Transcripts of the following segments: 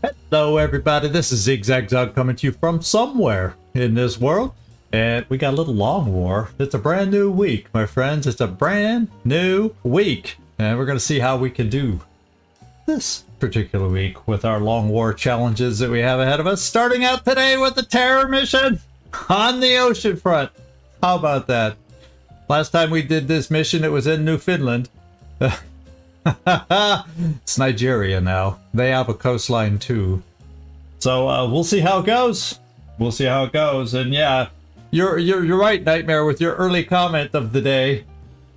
Hello everybody, this is Zigzag coming to you from somewhere in this world, and we got a little long war. It's a brand new week, my friends. It's a brand new week, and we're gonna see how we can do this particular week with our long war challenges that we have ahead of us. Starting out today with the terror mission on the ocean front. How about that? Last time we did this mission, it was in Newfoundland. It's Nigeria now. They have a coastline too. So we'll see how it goes. We'll see how it goes. And yeah, you're right, Nightmare, with your early comment of the day.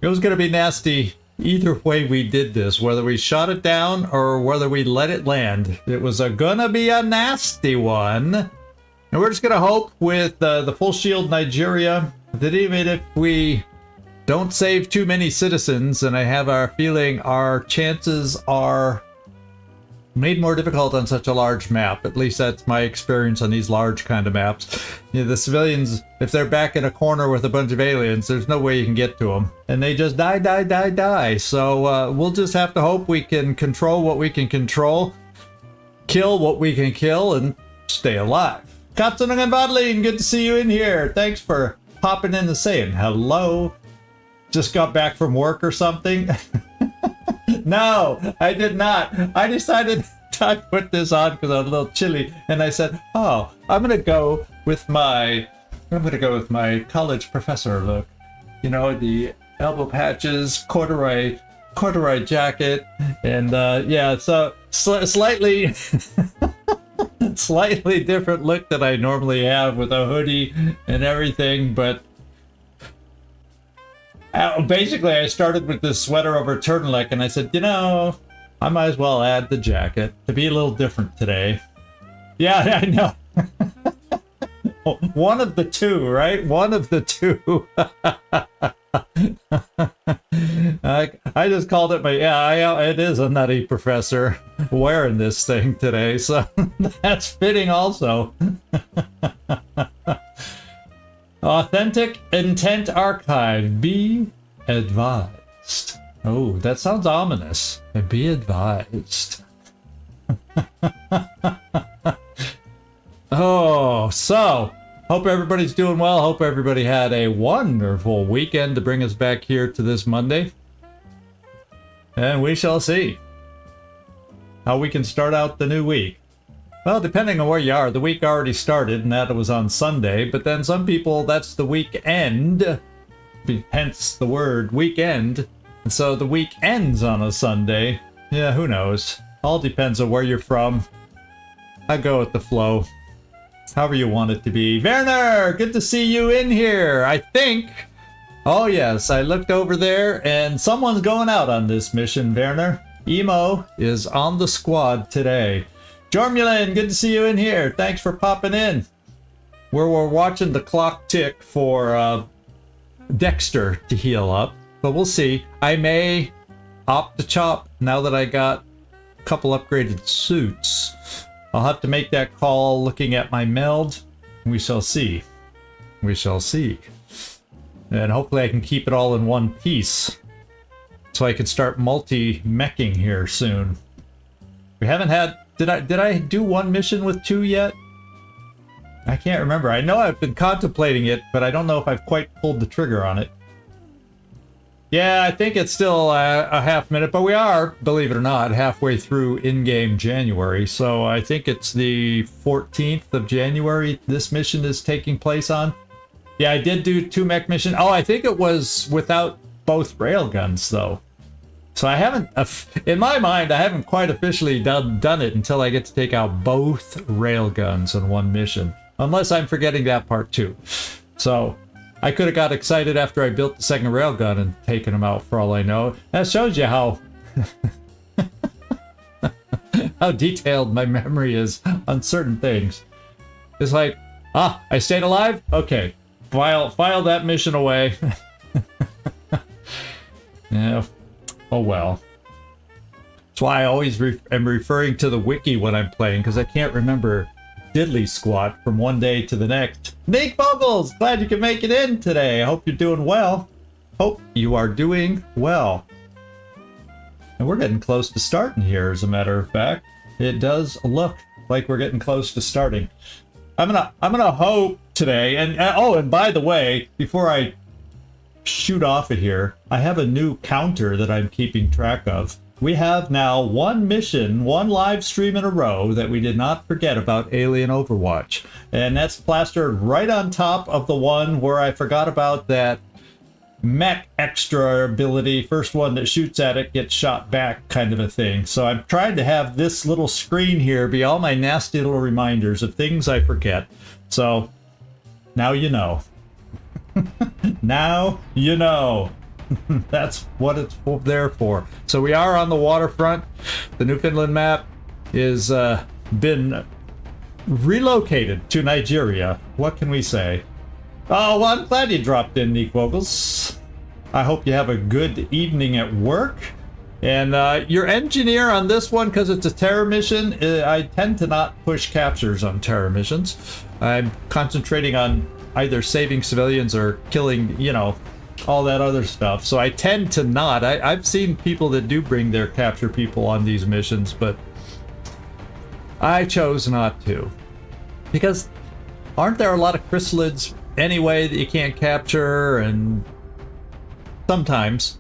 It was gonna be nasty either way we did this, whether we shot it down or whether we let it land. It was gonna be a nasty one. And we're just gonna hope with the full shield Nigeria that even if we don't save too many citizens, and I have our feeling our chances are made more difficult on such a large map. At least that's my experience on these large kind of maps. You know, the civilians, if they're back in a corner with a bunch of aliens, there's no way you can get to them. And they just die. So we'll just have to hope we can control what we can control, kill what we can kill, and stay alive. Katsunung and Bodlin, good to see you in here. Thanks for popping in and saying hello. Just got back from work or something? No, I did not. I decided to put this on because I was a little chilly, and I said, "Oh, I'm gonna go with my college professor look. You know, the elbow patches, corduroy jacket, and yeah, so slightly." Slightly different look that I normally have with a hoodie and everything, but basically I started with this sweater over turtleneck, and I said, you know, I might as well add the jacket to be a little different today. Yeah, I know. One of the two, right? One of the two. I just called it my, it is a nutty professor wearing this thing today, so that's fitting also. Authentic Intent Archive, be advised. Oh, that sounds ominous. Be advised. Oh, so hope everybody's doing well. Hope everybody had a wonderful weekend to bring us back here to this Monday. And we shall see how we can start out the new week. Well, depending on where you are, the week already started, and that was on Sunday. But then some people, that's the weekend, hence the word weekend. And so the week ends on a Sunday. Yeah, who knows? All depends on where you're from. I go with the flow. However you want it to be. Werner, good to see you in here, I think. Oh yes, I looked over there and someone's going out on this mission, Werner. Emo is on the squad today. Jormulin, good to see you in here. Thanks for popping in. We're watching the clock tick for Dexter to heal up, but we'll see. I may opt to chop now that I got a couple upgraded suits. I'll have to make that call looking at my meld. We shall see. We shall see. And hopefully I can keep it all in one piece, so I can start multi-meching here soon. We haven't had... Did I do one mission with two yet? I can't remember. I know I've been contemplating it, but I don't know if I've quite pulled the trigger on it. Yeah, I think it's still a half minute, but we are, believe it or not, halfway through in-game January. So I think it's the 14th of January this mission is taking place on. Yeah, I did do two mech mission. Oh, I think it was without both railguns though. So I haven't, in my mind, I haven't quite officially done it until I get to take out both railguns in one mission. Unless I'm forgetting that part too. So I could have got excited after I built the second railgun and taken them out for all I know. That shows you how how detailed my memory is on certain things. It's like, I stayed alive? Okay, file that mission away. Yeah. Oh well. That's why I always am referring to the wiki when I'm playing, because I can't remember diddly squat from one day to the next. Nick Bubbles, glad you can make it in today. I hope you're doing well. Hope you are doing well. And we're getting close to starting here, as a matter of fact. It does look like we're getting close to starting. I'm gonna hope today, and oh, and by the way, before I shoot off of here, I have a new counter that I'm keeping track of. We have now one mission, one live stream in a row that we did not forget about Alien Overwatch. And that's plastered right on top of the one where I forgot about that mech extra ability. First one that shoots at it gets shot back kind of a thing. So I'm trying to have this little screen here be all my nasty little reminders of things I forget. So now you know. Now you know. That's what it's there for. So we are on the waterfront. The Newfoundland map is been relocated to Nigeria. What can we say? Oh, well, I'm glad you dropped in, Nick Vogels. I hope you have a good evening at work. And your engineer on this one, because it's a terror mission, I tend to not push captures on terror missions. I'm concentrating on either saving civilians or killing, you know, all that other stuff. So I tend to not. I've seen people that do bring their capture people on these missions, but I chose not to. Because aren't there a lot of chrysalids anyway that you can't capture? And sometimes.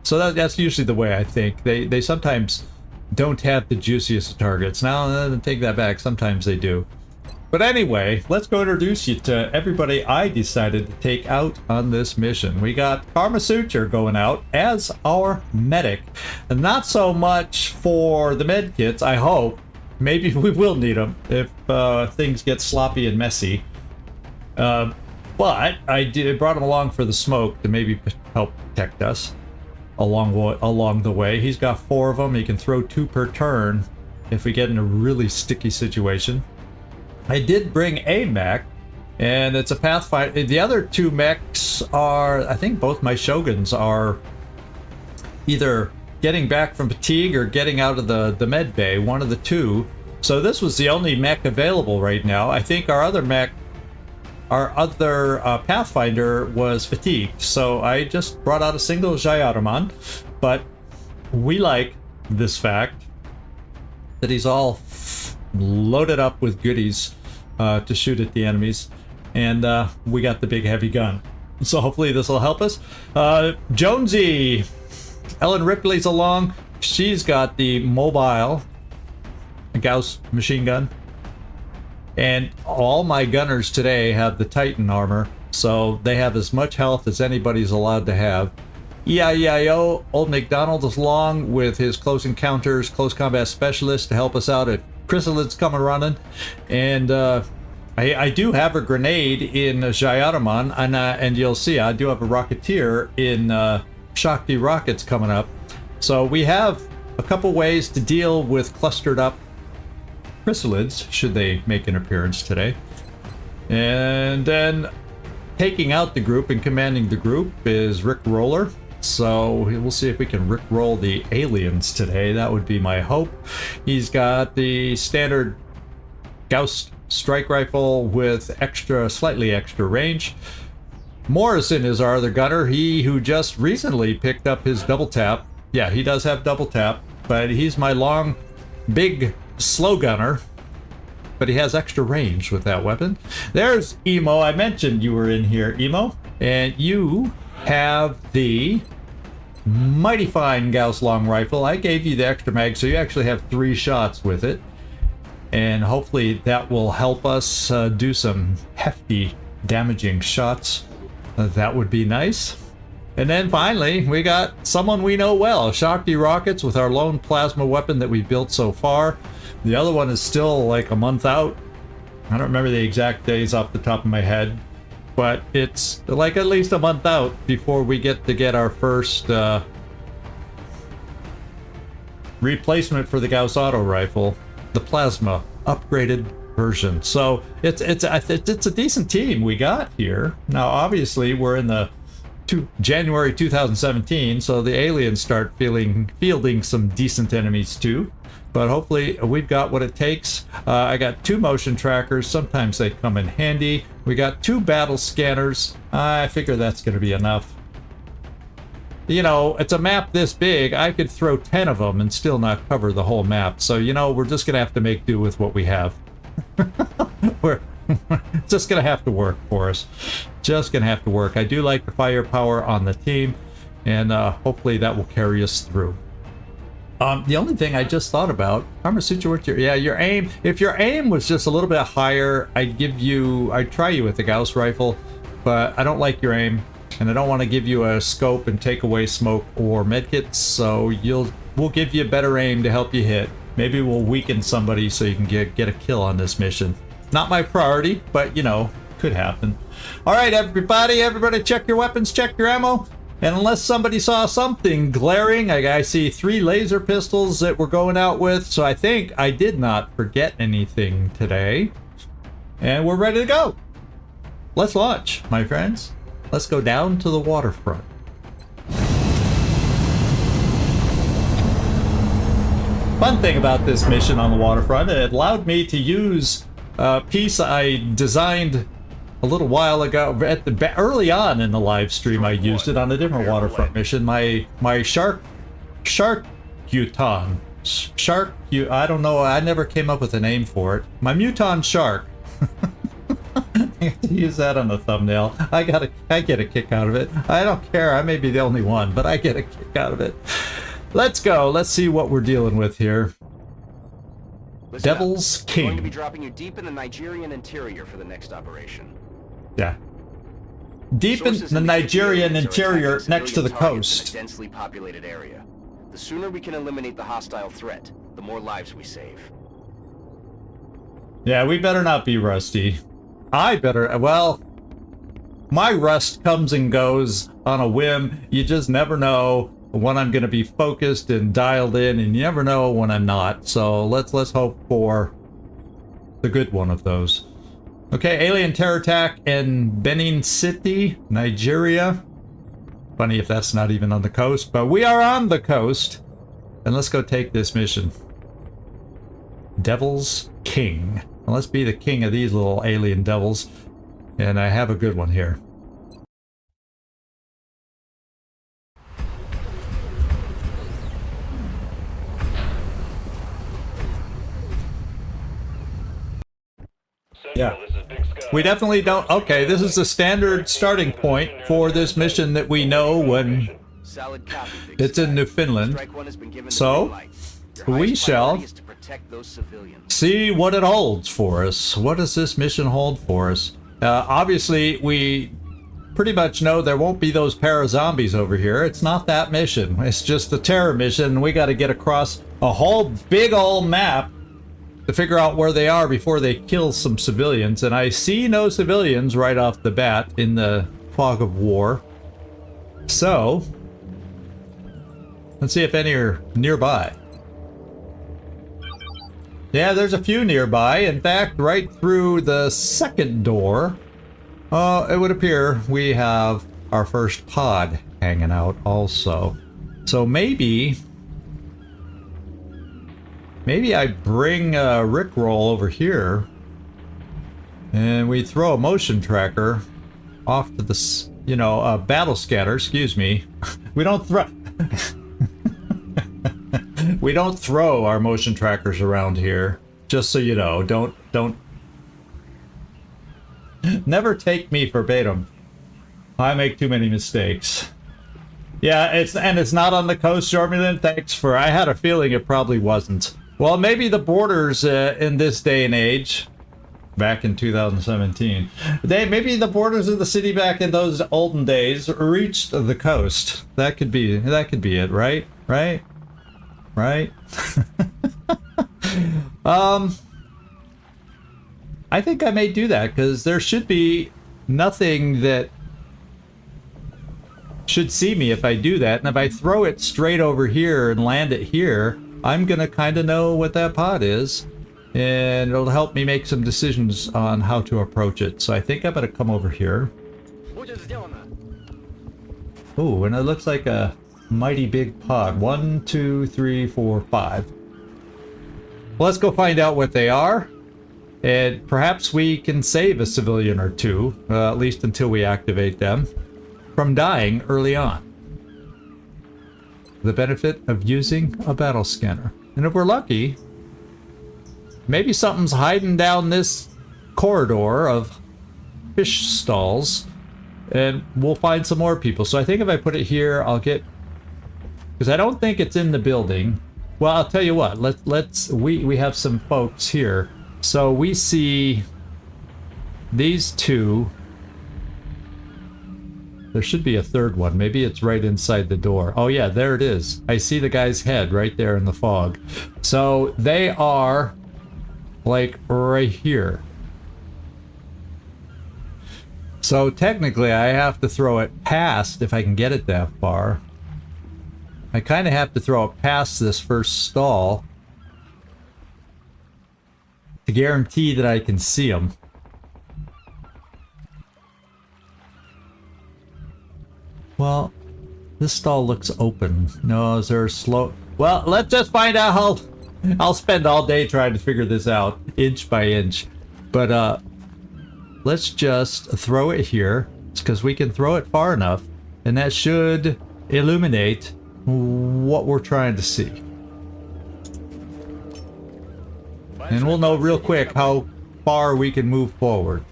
So that's usually the way I think. They sometimes don't have the juiciest targets. Now, take that back. Sometimes they do. But anyway, let's go introduce you to everybody I decided to take out on this mission. We got Karma Suture going out as our medic. And not so much for the med kits, I hope. Maybe we will need them if things get sloppy and messy. But I brought him along for the smoke to maybe help protect us along the way. He's got 4 of them. He can throw 2 per turn if we get in a really sticky situation. I did bring a mech, and it's a Pathfinder. The other 2 mechs are, I think both my Shoguns are either getting back from fatigue or getting out of the med bay, one of the 2. So this was the only mech available right now. I think our other Pathfinder was fatigued, so I just brought out a single Jayaraman. But we like this fact that he's all loaded up with goodies to shoot at the enemies, and we got the big heavy gun, so hopefully this will help us. Jonesy, Ellen Ripley's along. She's got the mobile Gauss machine gun, and all my gunners today have the Titan armor, so they have as much health as anybody's allowed to have. EIEIO, Old McDonald is along with his close encounters, close combat specialist to help us out if chrysalids come running. And I do have a grenade in Jayaraman, and you'll see I do have a rocketeer in Shakti rockets coming up. So we have a couple ways to deal with clustered up chrysalids should they make an appearance today. And then taking out the group and commanding the group is Rick Roller. So we'll see if we can rickroll the aliens today. That would be my hope. He's got the standard Gauss strike rifle with slightly extra range. Morrison is our other gunner. He who just recently picked up his double tap. Yeah, he does have double tap, but he's my long, big, slow gunner. But he has extra range with that weapon. There's Emo. I mentioned you were in here, Emo. And you have the mighty fine Gauss long rifle. I gave you the extra mag, so you actually have 3 shots with it. And hopefully that will help us do some hefty damaging shots. That would be nice. And then finally, we got someone we know well, Shakti rockets with our lone plasma weapon that we've built so far. The other one is still like a month out. I don't remember the exact days off the top of my head, but it's like at least a month out before we get our first replacement for the Gauss auto rifle, the plasma upgraded version. So it's a decent team we got here. Now obviously we're in the January 2017, so the aliens start fielding some decent enemies too. But hopefully we've got what it takes. I got 2 motion trackers. Sometimes they come in handy. We got 2 battle scanners. I figure that's going to be enough. you know, it's a map this big. I could throw 10 of them and still not cover the whole map. So, you know, we're just going to have to make do with what we have. We're it's just going to have to work for us. Just going to have to work. I do like the firepower on the team, and hopefully that will carry us through. The only thing I just thought about, yeah, your aim. If your aim was just a little bit higher, I'd try you with the Gauss rifle, but I don't like your aim, and I don't want to give you a scope and take away smoke or medkits, so we'll give you a better aim to help you hit. Maybe we'll weaken somebody so you can get a kill on this mission. Not my priority, but you know, could happen. All right, everybody check your weapons, check your ammo. And unless somebody saw something glaring, I see 3 laser pistols that we're going out with, so I think I did not forget anything today. And we're ready to go. Let's launch, my friends. Let's go down to the waterfront. Fun thing about this mission on the waterfront, it allowed me to use a piece I designed a little while ago. Early on in the live stream, I used it on a different waterfront mission. My shark muton. I don't know. I never came up with a name for it. My muton shark. I have to use that on the thumbnail. I get a kick out of it. I don't care. I may be the only one, but I get a kick out of it. Let's go. Let's see what we're dealing with here. Listen Devil's up. King. We're going to be dropping you deep in the Nigerian interior for the next operation. Yeah. Deep in the Nigerian interior next to the coast. In a densely populated area. The sooner we can eliminate the hostile threat, the more lives we save. Yeah, we better not be rusty. Well, my rust comes and goes on a whim. You just never know when I'm going to be focused and dialed in, and you never know when I'm not. So let's hope for the good one of those. Okay, alien terror attack in Benin City, Nigeria. Funny if that's not even on the coast, but we are on the coast. And let's go take this mission. Devil's King. Well, let's be the king of these little alien devils. And I have a good one here. Yeah. We definitely don't. Okay, this is the standard starting point for this mission that we know when it's in Newfoundland. So, we shall see what it holds for us. What does this mission hold for us? Obviously, we pretty much know there won't be those para-zombies over here. It's not that mission. It's just the terror mission. We got to get across a whole big old map to figure out where they are before they kill some civilians. And I see no civilians right off the bat in the fog of war. So, let's see if any are nearby. Yeah, there's a few nearby. In fact, right through the second door, it would appear we have our first pod hanging out also. So maybe I bring Rickroll over here and we throw a motion tracker off to the, you know, battle scanner, excuse me. We don't throw we don't throw our motion trackers around here, just so you know. Don't never take me verbatim. I make too many mistakes. Yeah, it's not on the coast, Jormulin. Thanks for. I had a feeling it probably wasn't. Well, maybe the borders in this day and age, back in 2017, maybe the borders of the city back in those olden days reached the coast. That could be it, right? Right? I think I may do that because there should be nothing that should see me if I do that. And if I throw it straight over here and land it here, I'm gonna kind of know what that pod is, and it'll help me make some decisions on how to approach it. So I think I better come over here. Ooh, and it looks like a mighty big pod. 1, 2, 3, 4, 5. Well, let's go find out what they are, and perhaps we can save a civilian or two, at least until we activate them, from dying early on. the benefit of using a battle scanner. And if we're lucky, maybe something's hiding down this corridor of fish stalls, and we'll find some more people. So I think if I put it here, I'll get, because I don't think it's in the building. Well, I'll tell you what, we have some folks here. So we see these two. There should be a third one. Maybe it's right inside the door. Oh yeah, there it is. I see the guy's head right there in the fog. So they are like right here. So technically I have to throw it past, if I can get it that far. I kind of have to throw it past this first stall to guarantee that I can see them. Well, this stall looks open. No, is there a slow... Well, let's just find out how... I'll spend all day trying to figure this out, inch by inch. But, let's just throw it here. It's because we can throw it far enough, and that should illuminate what we're trying to see. And we'll know real quick how far we can move forward.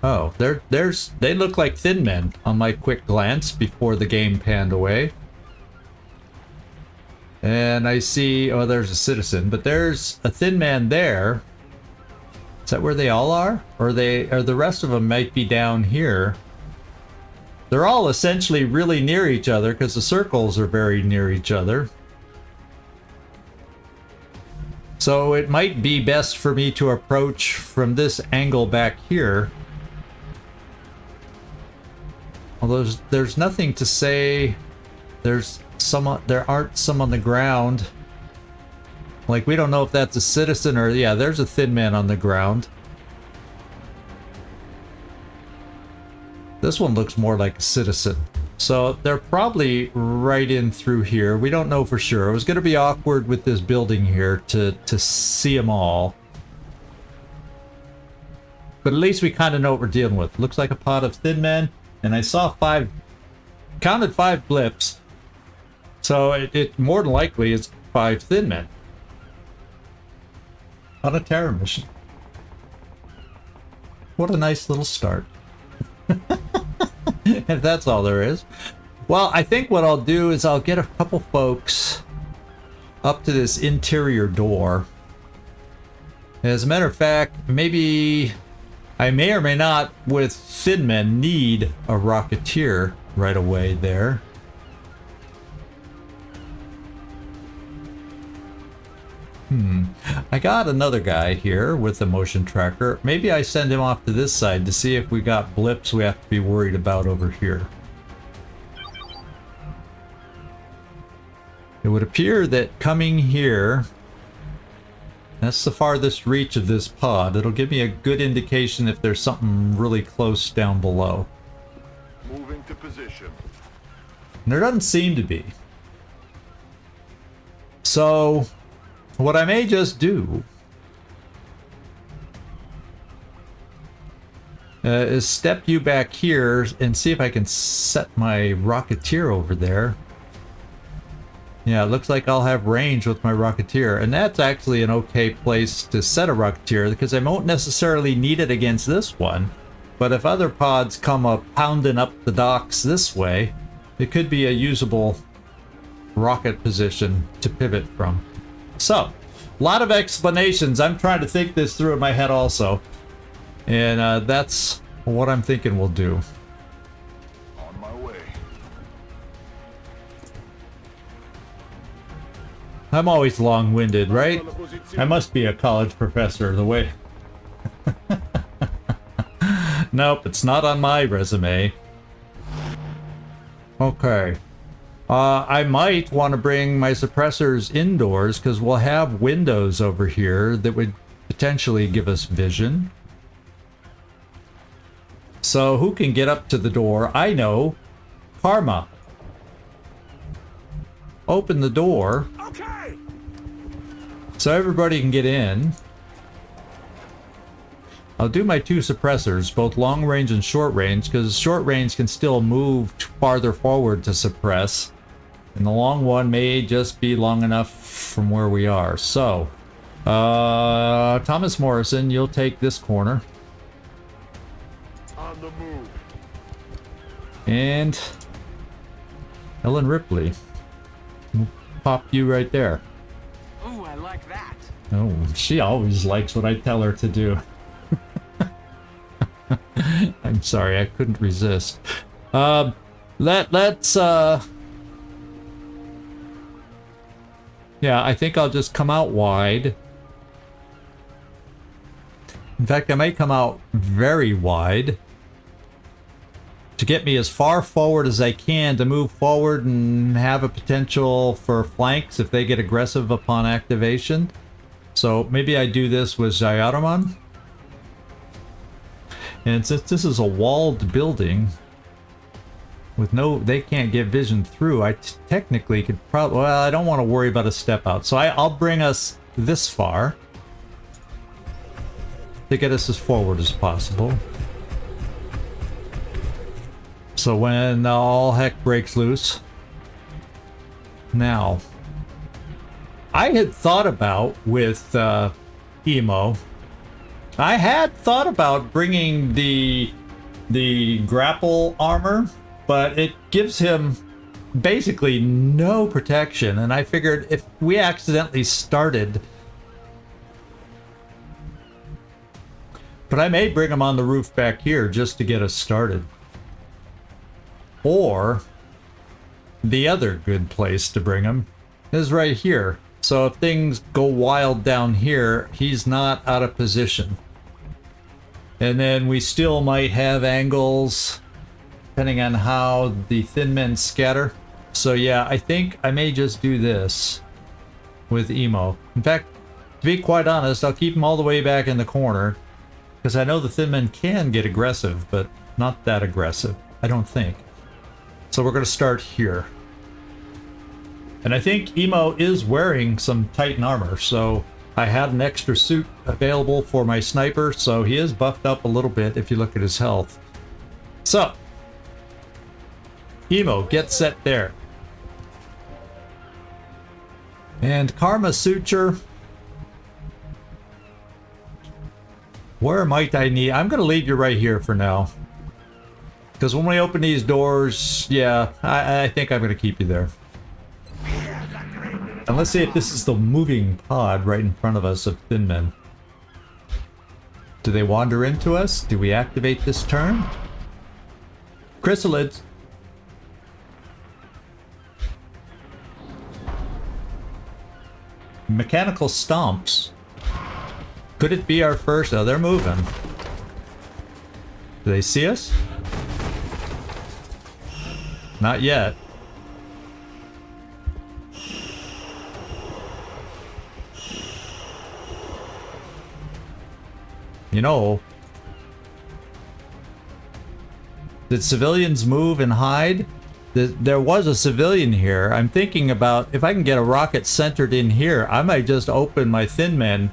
Oh, they look like thin men on my quick glance before the game panned away. And I see, oh, there's a citizen, but there's a thin man there. Is that where they all are? Or the rest of them might be down here. They're all essentially really near each other because the circles are very near each other. So it might be best for me to approach from this angle back here. Although there's nothing to say there aren't some on the ground. Like, we don't know if that's a citizen or... Yeah, there's a thin man on the ground. This one looks more like a citizen. So they're probably right in through here. We don't know for sure. It was going to be awkward with this building here to see them all. But at least we kind of know what we're dealing with. Looks like a pod of thin men. And I saw counted 5 blips. So it more than likely is 5 thin men. On a terror mission. What a nice little start. If that's all there is. Well, I think what I'll do is I'll get a couple folks up to this interior door. As a matter of fact, maybe I may or may not, with thin men, need a Rocketeer right away there. I got another guy here with a motion tracker. Maybe I send him off to this side to see if we got blips we have to be worried about over here. It would appear that coming here, that's the farthest reach of this pod. It'll give me a good indication if there's something really close down below. Moving to position. And there doesn't seem to be. So what I may just do is step you back here and see if I can set my Rocketeer over there. Yeah, it looks like I'll have range with my Rocketeer, and that's actually an okay place to set a Rocketeer because I won't necessarily need it against this one. But if other pods come up pounding up the docks this way, it could be a usable rocket position to pivot from. So, a lot of explanations. I'm trying to think this through in my head also. And that's what I'm thinking we'll do. On my way. I'm always long-winded, right? I must be a college professor the way... Nope, it's not on my resume. Okay. I might want to bring my suppressors indoors because we'll have windows over here that would potentially give us vision. So who can get up to the door? I know. Karma. Open the door. Okay. So everybody can get in. I'll do my 2 suppressors, both long range and short range, because short range can still move farther forward to suppress. And the long one may just be long enough from where we are. So, Thomas Morrison, you'll take this corner. On the move. And Ellen Ripley, we'll pop you right there. Ooh, I like that. Oh, she always likes what I tell her to do. I'm sorry, I couldn't resist. Let's yeah, I think I'll just come out wide. In fact, I may come out very wide to get me as far forward as I can to move forward and have a potential for flanks if they get aggressive upon activation. So maybe I do this with Xiaotaman. And since this is a walled building with no, they can't get vision through, I technically could probably, well, I don't want to worry about a step out. So I'll bring us this far to get us as forward as possible. So when all heck breaks loose. Now, I had thought about with Emo, I had thought about bringing the grapple armor, but it gives him basically no protection, and I figured if we accidentally started, but I may bring him on the roof back here just to get us started. Or the other good place to bring him is right here. So if things go wild down here, he's not out of position. And then we still might have angles depending on how the thin men scatter. So yeah, I think I may just do this with Emo. In fact, to be quite honest, I'll keep him all the way back in the corner because I know the thin men can get aggressive, but not that aggressive, I don't think. So we're going to start here. And I think Emo is wearing some Titan armor, so I had an extra suit available for my sniper, so he is buffed up a little bit if you look at his health. So, Emo, get set there. And Karma Suture. Where might I need? I'm going to leave you right here for now. Because when we open these doors, yeah, I think I'm going to keep you there. And let's see if this is the moving pod right in front of us of thin men. Do they wander into us? Do we activate this turn? Chrysalids. Mechanical stomps. Could it be our first? Oh, they're moving. Do they see us? Not yet. You know, did civilians move and hide? There was a civilian here. I'm thinking about if I can get a rocket centered in here, I might just open my thin men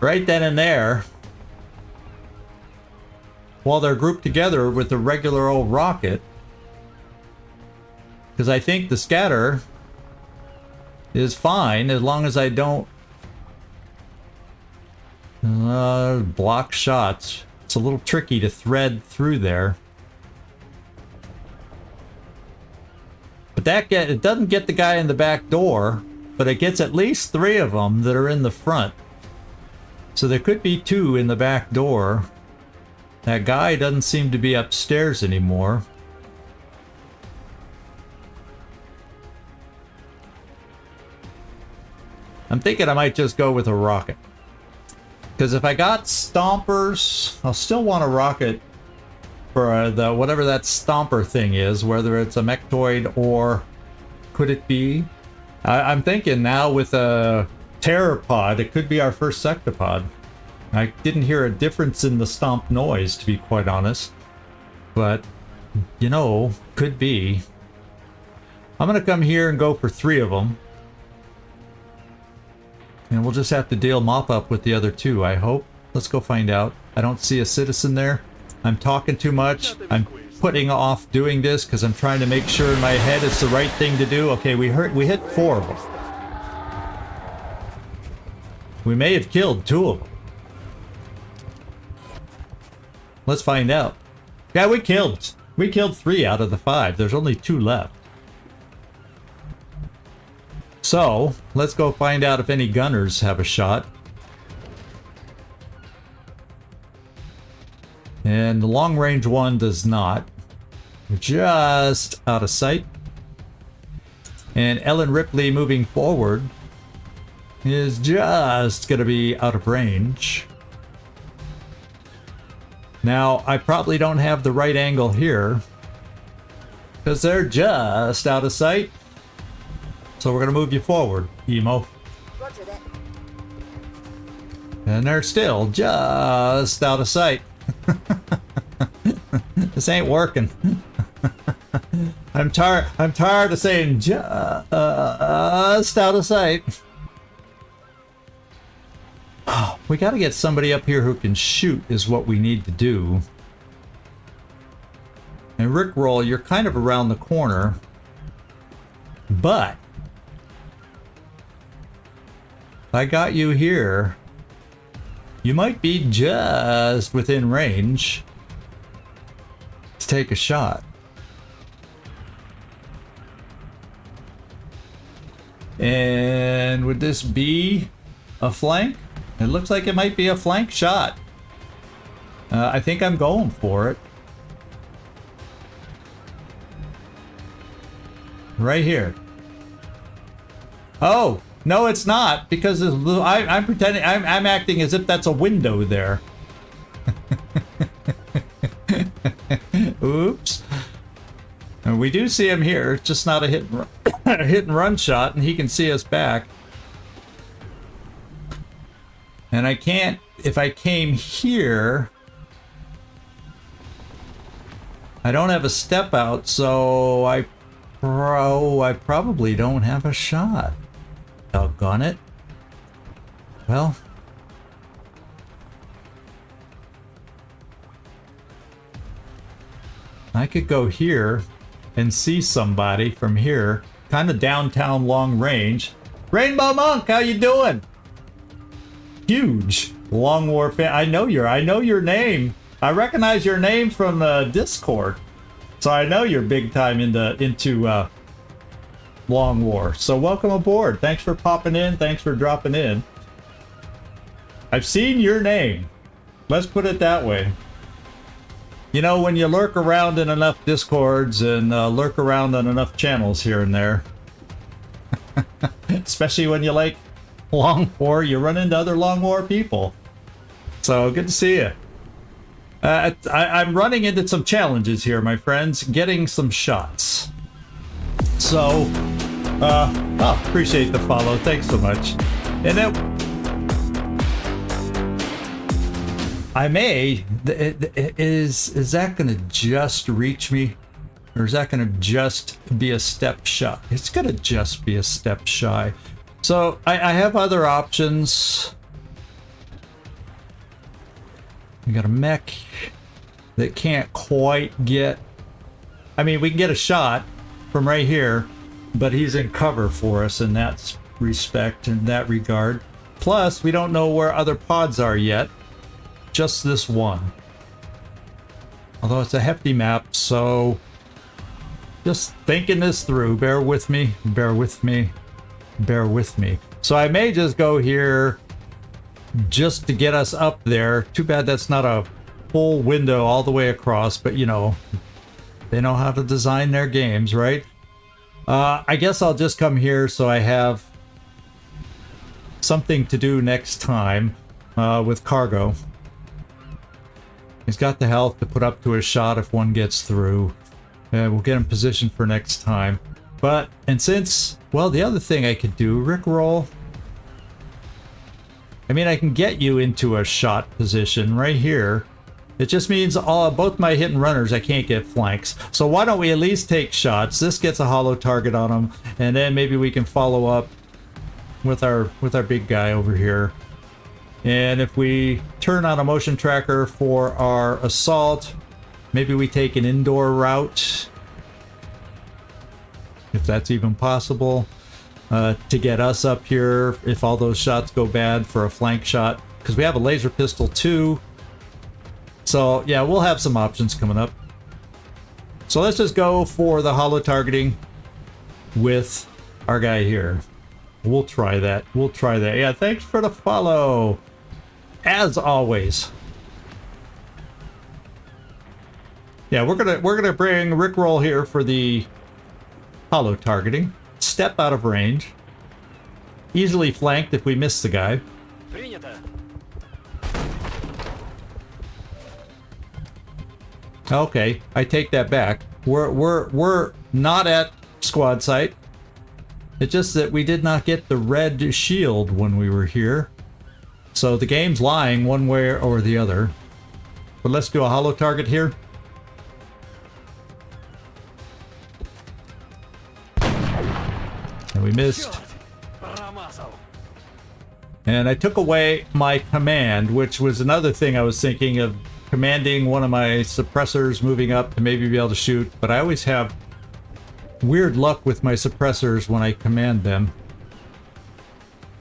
right then and there while they're grouped together with the regular old rocket. Because I think the scatter is fine as long as I don't block shots. It's a little tricky to thread through there. But it doesn't get the guy in the back door, but it gets at least 3 of them that are in the front. So there could be 2 in the back door. That guy doesn't seem to be upstairs anymore. I'm thinking I might just go with a rocket. Because if I got stompers, I'll still want a rocket for the whatever that stomper thing is, whether it's a mechtoid or could it be? I'm thinking now with a terror pod, it could be our first sectopod. I didn't hear a difference in the stomp noise, to be quite honest. But, you know, could be. I'm going to come here and go for 3 of them. And we'll just have to deal mop up with the other 2, I hope. Let's go find out. I don't see a citizen there. I'm talking too much. I'm putting off doing this because I'm trying to make sure in my head it's the right thing to do. Okay, we hit 4 of them. We may have killed 2 of them. Let's find out. Yeah, we killed 3 out of the 5. There's only 2 left. So, let's go find out if any gunners have a shot. And the long-range one does not. We're just out of sight. And Ellen Ripley moving forward is just going to be out of range. Now, I probably don't have the right angle here because they're just out of sight. So we're going to move you forward, Emo. Roger that. And they're still just out of sight. This ain't working. I'm tired of saying just out of sight. We got to get somebody up here who can shoot is what we need to do. And Rickroll, you're kind of around the corner. But I got you here. You might be just within range to take a shot. And would this be a flank? It looks like it might be a flank shot. I think I'm going for it. Right here. Oh! No, it's not, because I'm pretending, I'm acting as if that's a window there. Oops. And we do see him here, it's just not a hit and run, a hit and run shot, and he can see us back. And I can't, if I came here, I don't have a step out, so I probably don't have a shot. Doggone it. Well, I could go here and see somebody from here, kind of downtown long range. Rainbow Monk, how you doing? Huge Long War fan. I know your name. I recognize your name from Discord, so I know you're big time into Long War. So welcome aboard. Thanks for popping in. Thanks for dropping in. I've seen your name. Let's put it that way. You know, when you lurk around in enough Discords and lurk around on enough channels here and there, especially when you like Long War, you run into other Long War people. So good to see you. I'm running into some challenges here, my friends, getting some shots. So, appreciate the follow. Thanks so much. And then I may, is that going to just reach me? Or is that going to just be a step shy? It's going to just be a step shy. So I have other options. We got a mech that can't quite get, I mean, we can get a shot from right here, but he's in cover for us in that respect, in that regard. Plus, we don't know where other pods are yet. Just this one. Although it's a hefty map, so just thinking this through. Bear with me, bear with me, bear with me. So I may just go here just to get us up there. Too bad that's not a full window all the way across, but you know, they know how to design their games, right? I guess I'll just come here so I have something to do next time with cargo. He's got the health to put up to a shot if one gets through. We'll get him positioned for next time. But, and since, well, the other thing I could do, Rickroll. I mean, I can get you into a shot position right here. It just means both my hit and runners, I can't get flanks. So why don't we at least take shots? This gets a hollow target on them, and then maybe we can follow up with our big guy over here. And if we turn on a motion tracker for our assault, maybe we take an indoor route, if that's even possible, to get us up here if all those shots go bad for a flank shot. Because we have a laser pistol too. So yeah, we'll have some options coming up. So let's just go for the holo targeting with our guy here. We'll try that. We'll try that. Yeah, thanks for the follow. As always. Yeah, we're gonna bring Rickroll here for the holo targeting. Step out of range. Easily flanked if we miss the guy. Okay, I take that back. We're not at squad site. It's just that we did not get the red shield when we were here. So the game's lying one way or the other. But let's do a holo target here. And we missed. And I took away my command, which was another thing I was thinking of, commanding one of my suppressors moving up to maybe be able to shoot. But I always have weird luck with my suppressors when I command them.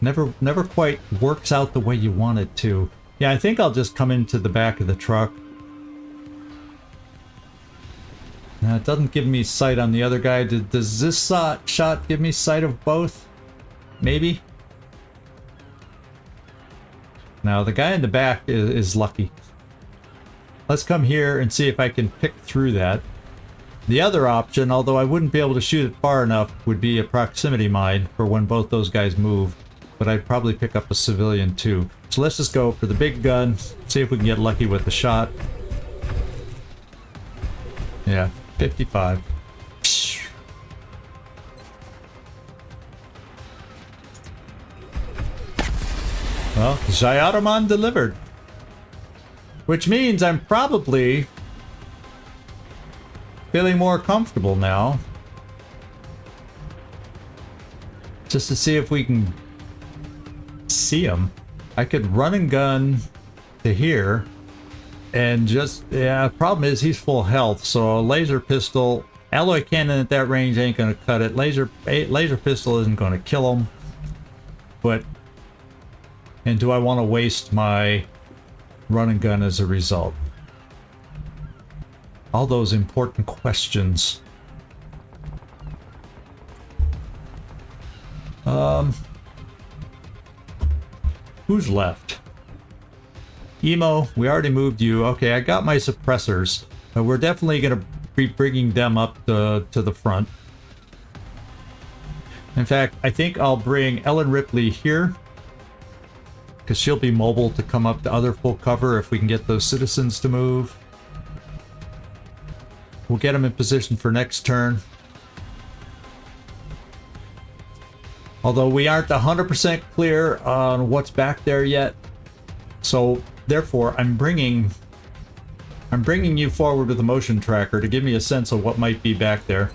Never quite works out the way you want it to. Yeah, I think I'll just come into the back of the truck. Now, it doesn't give me sight on the other guy. Does this shot give me sight of both? Maybe? Now, the guy in the back is lucky. Let's come here and see if I can pick through that. The other option, although I wouldn't be able to shoot it far enough, would be a proximity mine for when both those guys move. But I'd probably pick up a civilian too. So let's just go for the big gun, see if we can get lucky with the shot. Yeah, 55. Well, Jayaraman delivered. Which means I'm probably feeling more comfortable now. Just to see if we can see him. I could run and gun to here and just, yeah, problem is he's full health, so a laser pistol, alloy cannon at that range ain't gonna cut it. Laser pistol isn't gonna kill him. But, and do I want to waste my run and gun as a result? All those important questions. Who's left? Emo, we already moved you. Okay, I got my suppressors. We're definitely going to be bringing them up to the front. In fact, I think I'll bring Ellen Ripley here, because she'll be mobile to come up to other full cover if we can get those citizens to move. We'll get them in position for next turn. Although we aren't 100% clear on what's back there yet. So therefore, I'm bringing you forward with a motion tracker to give me a sense of what might be back there.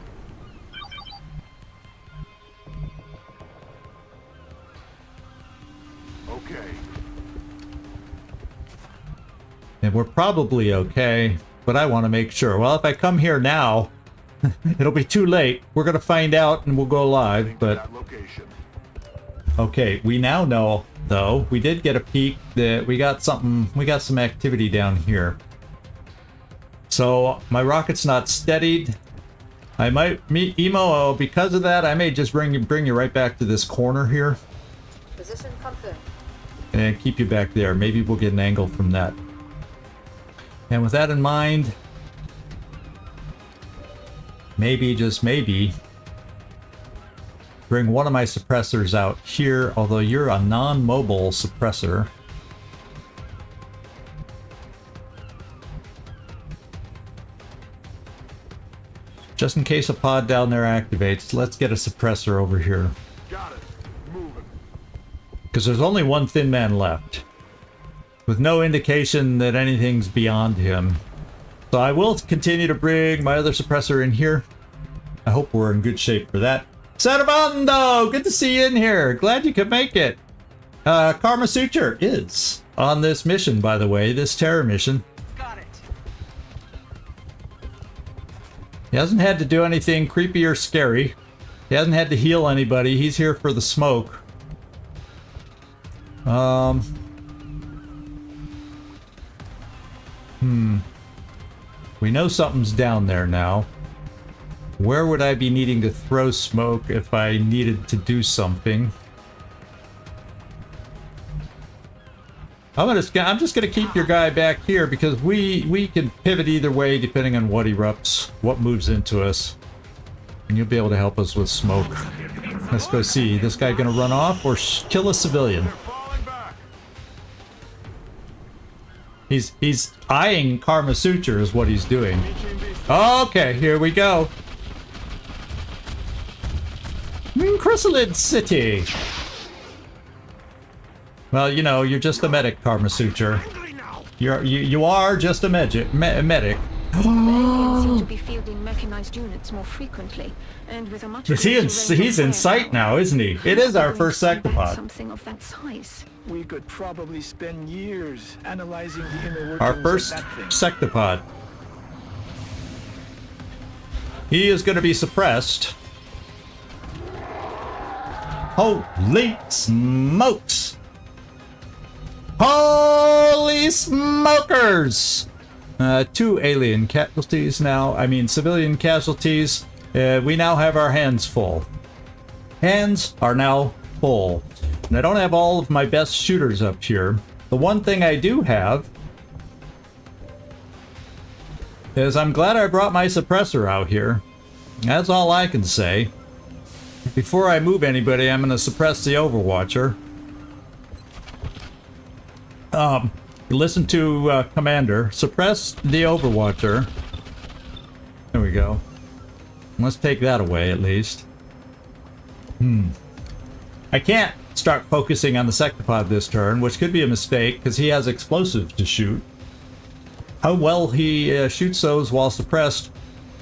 Okay. And we're probably okay, but I want to make sure. Well, if I come here now, it'll be too late. We're going to find out and we'll go live, but... Okay, we now know, though, we did get a peek that we got some activity down here. So, my rocket's not steadied. I might meet Emo, because of that, I may just bring you right back to this corner here. Position confirmed. And keep you back there. Maybe we'll get an angle from that. And with that in mind, maybe, just maybe, bring one of my suppressors out here, although you're a non-mobile suppressor. Just in case a pod down there activates, let's get a suppressor over here. Got it. Moving. Because there's only one thin man left, with no indication that anything's beyond him. So I will continue to bring my other suppressor in here. I hope we're in good shape for that. Servando! Good to see you in here. Glad you could make it. Karma Suture is on this mission, by the way, this terror mission. Got it. He hasn't had to do anything creepy or scary. He hasn't had to heal anybody. He's here for the smoke. We know something's down there now. Where would I be needing to throw smoke if I needed to do something? I'm just gonna keep your guy back here because we can pivot either way depending on what erupts, what moves into us. And you'll be able to help us with smoke. Let's go see. This guy gonna run off or kill a civilian? He's eyeing Karma Suture is what he's doing. Okay, here we go. Chrysalid City. Well, you know, you're just a medic, Karma Suture. You are just a medic. They seem to be fielding mechanized units more frequently, and with a much He's in sight now, isn't he? It is our first sectopod. Something of that size. We could probably spend years analyzing the inner workings Our of first that thing. sectopod. He is going to be suppressed. Holy smokes! Holy smokers! 2 alien casualties now. I mean, civilian casualties. We now have our hands full. Hands are now full. And I don't have all of my best shooters up here. The one thing I do have is I'm glad I brought my suppressor out here. That's all I can say. Before I move anybody, I'm going to suppress the Overwatcher. Listen to Commander. Suppress the Overwatcher. There we go. Let's take that away at least. I can't start focusing on the sectopod this turn, which could be a mistake because he has explosives to shoot. How well he shoots those while suppressed,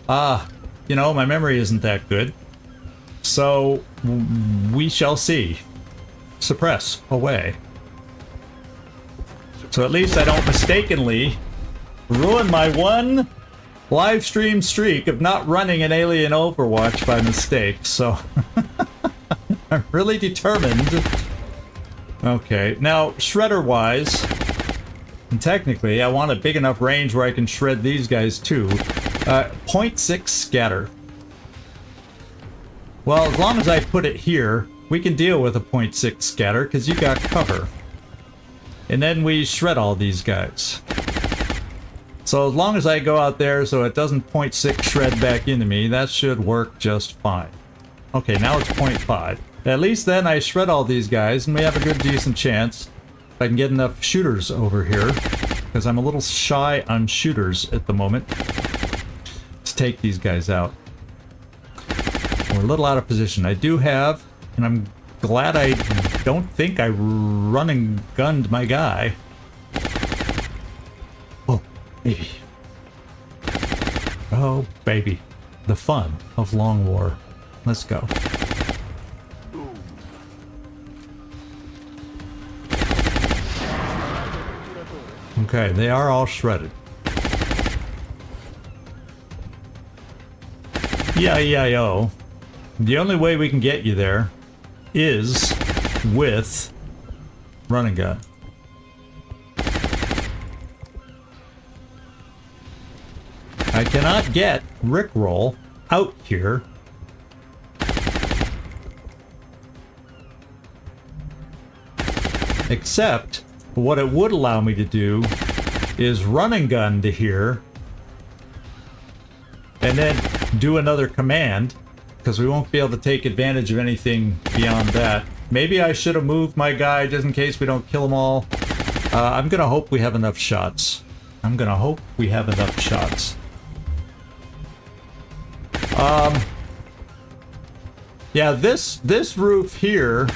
you know, my memory isn't that good. So we shall see. Suppress away. So at least I don't mistakenly ruin my one live stream streak of not running an alien Overwatch by mistake. So I'm really determined. Okay, now shredder wise, and technically I want a big enough range where I can shred these guys too. 0.6 scatter. Well, as long as I put it here, we can deal with a 0.6 scatter because you got cover. And then we shred all these guys. So as long as I go out there so it doesn't 0.6 shred back into me, that should work just fine. Okay, now it's 0.5. At least then I shred all these guys and we have a good decent chance if I can get enough shooters over here, because I'm a little shy on shooters at the moment. Let's take these guys out. We're a little out of position. I do have, and I'm glad I don't think I run and gunned my guy. Oh, baby. Oh, baby. The fun of Long War. Let's go. Okay, they are all shredded. Yeah. The only way we can get you there is with run and gun. I cannot get Rickroll out here. Except what it would allow me to do is run and gun to here and then do another command, because we won't be able to take advantage of anything beyond that. Maybe I should have moved my guy just in case we don't kill them all. I'm gonna hope we have enough shots. Yeah, this roof here.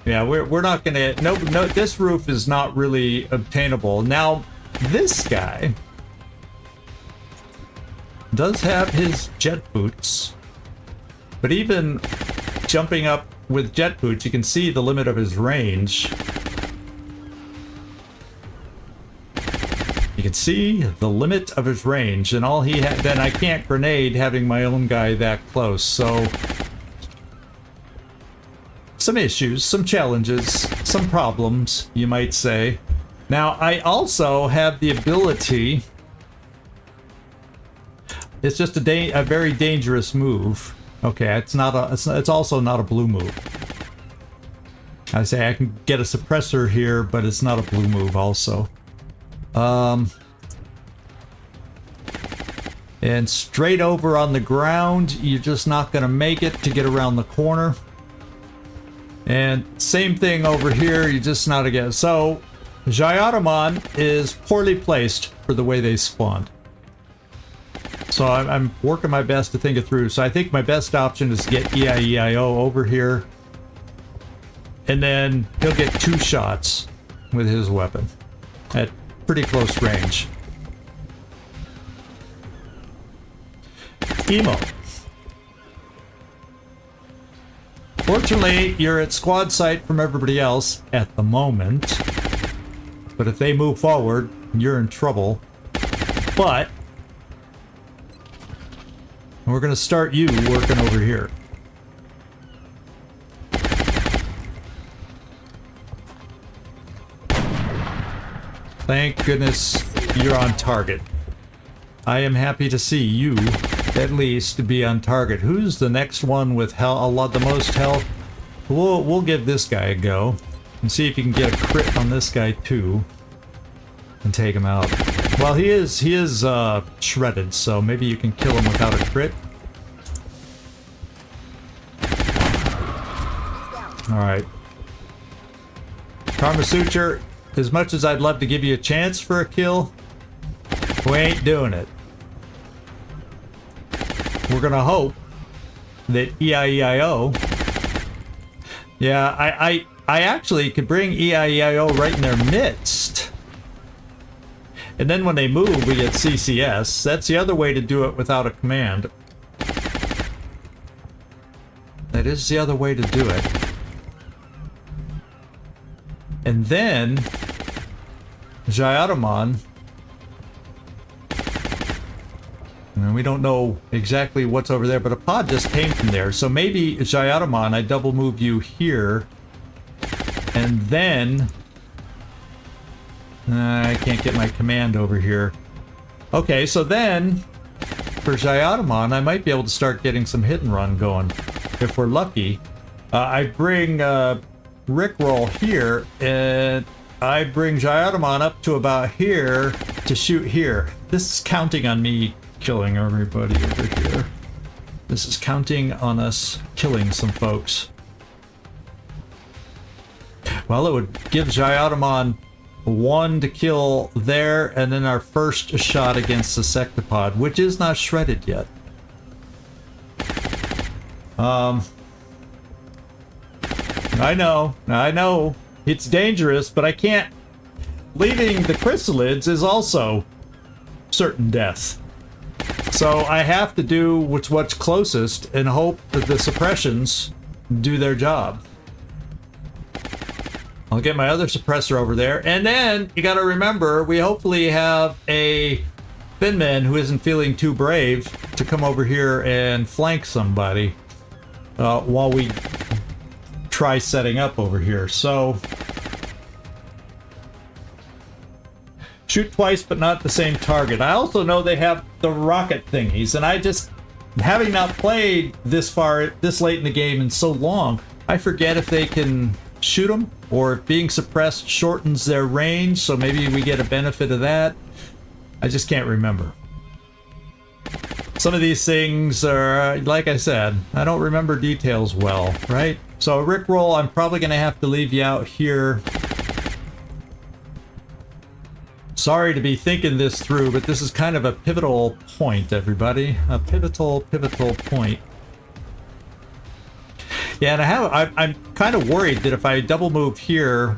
Yeah, we're not gonna. No. This roof is not really obtainable. Now, this guy does have his jet boots, but even jumping up with jet boots, you can see the limit of his range. You can see the limit of his range, and all he had, then I can't grenade having my own guy that close, so some issues, some challenges, some problems, you might say. Now, I also have the ability, it's just a very dangerous move. Okay, it's not a, it's also not a blue move. I say I can get a suppressor here, but it's not a blue move also. And straight over on the ground, you're just not going to make it to get around the corner. And same thing over here, you just not again. So, Jayadaman is poorly placed for the way they spawned. So I'm working my best to think it through. So I think my best option is to get EIEIO over here. And then he'll get 2 shots with his weapon at pretty close range. Emo. Fortunately, you're at squad sight from everybody else at the moment. But if they move forward, you're in trouble. But we're going to start you working over here. Thank goodness you're on target. I am happy to see you at least be on target. Who's the next one with the most health? We'll give this guy a go and see if you can get a crit on this guy too and take him out. Well, he is shredded, so maybe you can kill him without a crit. All right, Karma Suture. As much as I'd love to give you a chance for a kill, we ain't doing it. We're gonna hope that EIEIO. Yeah, I actually could bring EIEIO right in their midst. And then when they move, we get CCS. That's the other way to do it without a command. That is the other way to do it. And then Jayadaman. And we don't know exactly what's over there, but a pod just came from there. So maybe Jayadaman, I double move you here. And then I can't get my command over here. Okay, so then for Jayadaman, I might be able to start getting some hit and run going if we're lucky. I bring Rickroll here, and I bring Jayadaman up to about here to shoot here. This is counting on me killing everybody over here. This is counting on us killing some folks. Well, it would give Jayadaman 1 to kill there, and then our first shot against the Sectopod, which is not shredded yet. I know, it's dangerous, but I can't. Leaving the chrysalids is also certain death. So I have to do what's closest and hope that the suppressions do their job. I'll get my other suppressor over there, and then you gotta remember, we hopefully have a Finman who isn't feeling too brave to come over here and flank somebody while we try setting up over here. So shoot twice but not the same target. I also know they have the rocket thingies, and I just, having not played this late in the game and so long, I forget if they can shoot them or if being suppressed shortens their range, so maybe we get a benefit of that. I just can't remember. Some of these things are, like I said, I don't remember details well, right? So Rickroll, I'm probably going to have to leave you out here. Sorry to be thinking this through, but this is kind of a pivotal point, everybody. A pivotal point. Yeah, and I'm kind of worried that if I double move here,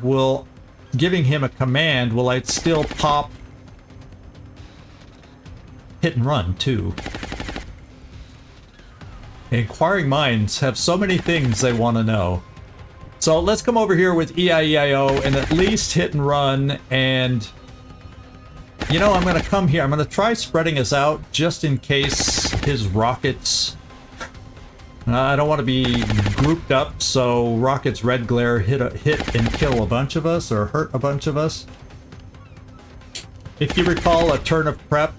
giving him a command, will I still pop hit and run too? Inquiring minds have so many things they want to know. So let's come over here with EIEIO and at least hit and run. And, you know, I'm going to come here. I'm going to try spreading us out just in case his rockets... I don't want to be grouped up, so rockets red glare hit and kill a bunch of us or hurt a bunch of us. If you recall a turn of prep,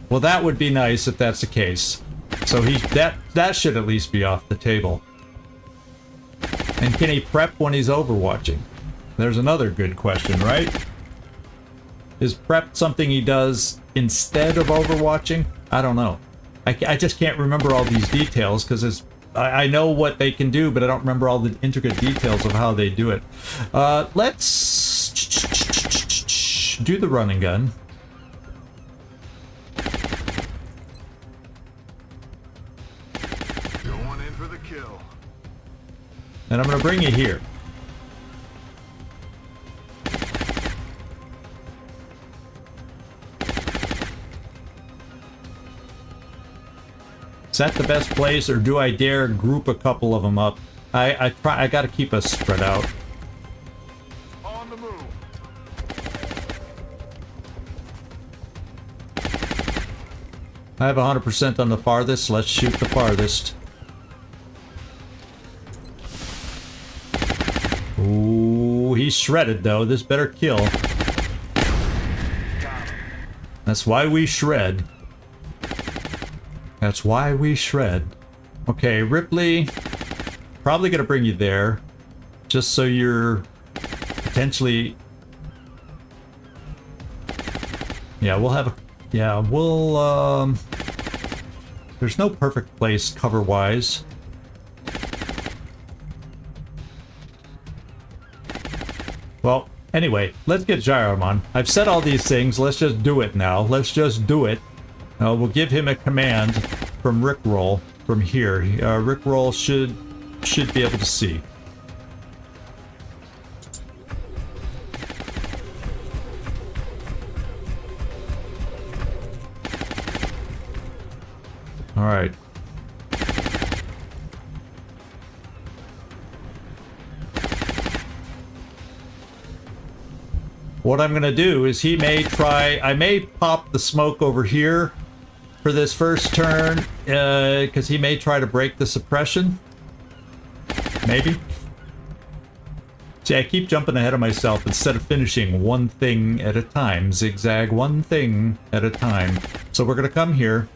well, that would be nice if that's the case. So that should at least be off the table. And can he prep when he's overwatching? There's another good question, right? Is prep something he does instead of overwatching? I don't know. I just can't remember all these details because I know what they can do, but I don't remember all the intricate details of how they do it. Let's do the run and gun. Going in for the kill. And I'm going to bring you here. Is that the best place, or do I dare group a couple of them up? I got to keep us spread out. On the move. I have 100% on the farthest. Let's shoot the farthest. Ooh, he's shredded though. This better kill. That's why we shred. That's why we shred. Okay, Ripley. Probably gonna bring you there. Just so you're potentially... Yeah, we'll have a... Yeah, we'll, there's no perfect place cover-wise. Well, anyway, let's get Gyromon. I've said all these things, let's just do it now. Let's just do it. We'll give him a command from Rickroll from here. Rickroll should be able to see. All right. What I'm gonna do is he may try, I may pop the smoke over here for this first turn, because he may try to break the suppression. Maybe. See, I keep jumping ahead of myself instead of finishing one thing at a time. Zigzag one thing at a time. So we're gonna come here.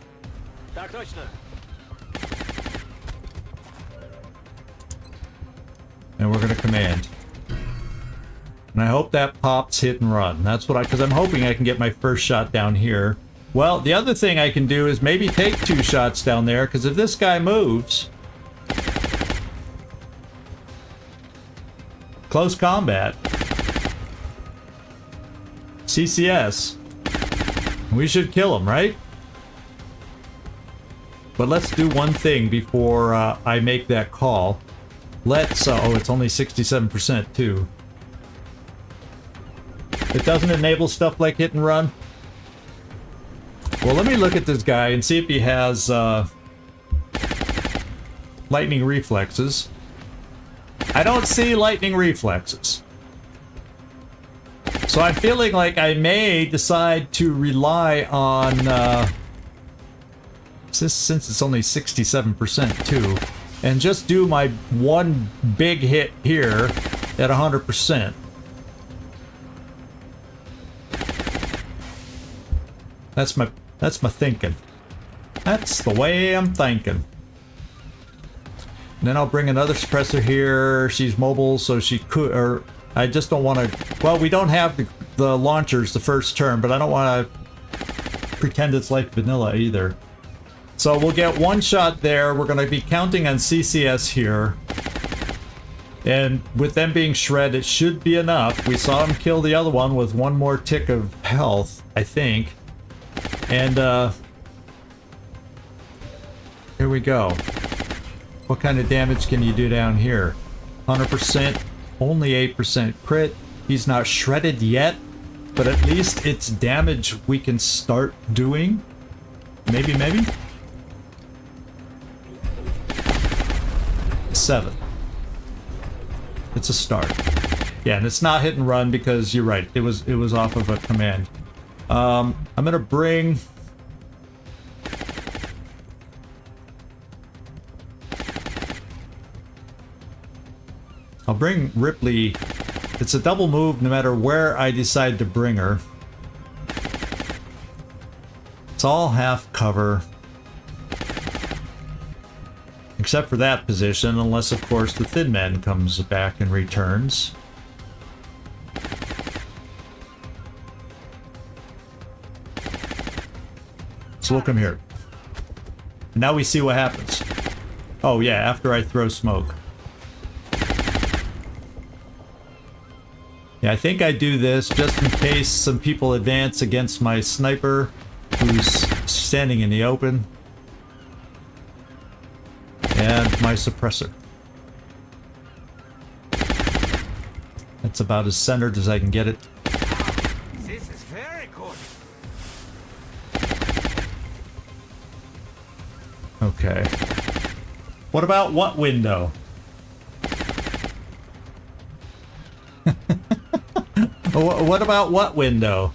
And we're gonna command. And I hope that pops hit and run. That's what because I'm hoping I can get my first shot down here. Well, the other thing I can do is maybe take 2 shots down there, because if this guy moves... Close combat. CCS. We should kill him, right? But let's do one thing before I make that call. Let's... oh, it's only 67% too. It doesn't enable stuff like hit and run. Well, let me look at this guy and see if he has lightning reflexes. I don't see lightning reflexes. So I'm feeling like I may decide to rely on, since it's only 67% too, and just do my one big hit here at 100%. That's my thinking. That's the way I'm thinking. And then I'll bring another suppressor here. She's mobile, so she could, or I just don't want to, well, we don't have the launchers the first turn, but I don't want to pretend it's like vanilla either. So we'll get one shot there. We're going to be counting on CCS here. And with them being shred, it should be enough. We saw him kill the other one with one more tick of health, I think. And, here we go. What kind of damage can you do down here? 100%, only 8% crit. He's not shredded yet, but at least it's damage we can start doing. Maybe. 7. It's a start. Yeah, and it's not hit and run because you're right. It was off of a command. I'm gonna bring. I'll bring Ripley. It's a double move no matter where I decide to bring her. It's all half cover. Except for that position, unless of course the Thin Man comes back and returns. So we'll come here. Now we see what happens. Oh yeah, after I throw smoke. Yeah, I think I do this just in case some people advance against my sniper who's standing in the open. And my suppressor. That's about as centered as I can get it. This is very good. Okay. What about what window? What about what window?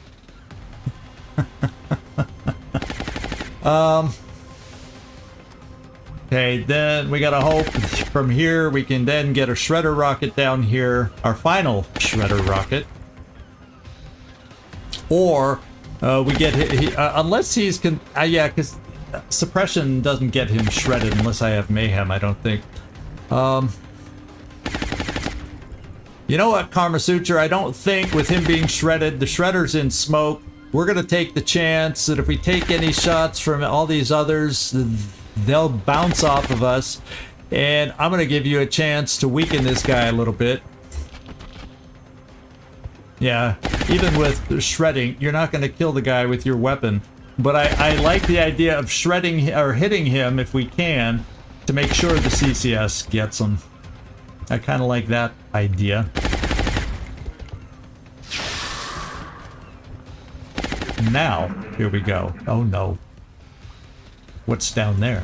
Okay, then we gotta hope from here we can then get a shredder rocket down here, our final shredder rocket. Or we get unless he's yeah, because suppression doesn't get him shredded unless I have mayhem. I don't think. You know what, Karma Suture? I don't think with him being shredded, the shredder's in smoke. We're gonna take the chance that if we take any shots from all these others, they'll bounce off of us. And I'm gonna give you a chance to weaken this guy a little bit. Yeah, even with shredding, you're not gonna kill the guy with your weapon. But I like the idea of shredding or hitting him if we can to make sure the CCS gets him. I kind of like that idea. Now, here we go. Oh no. What's down there?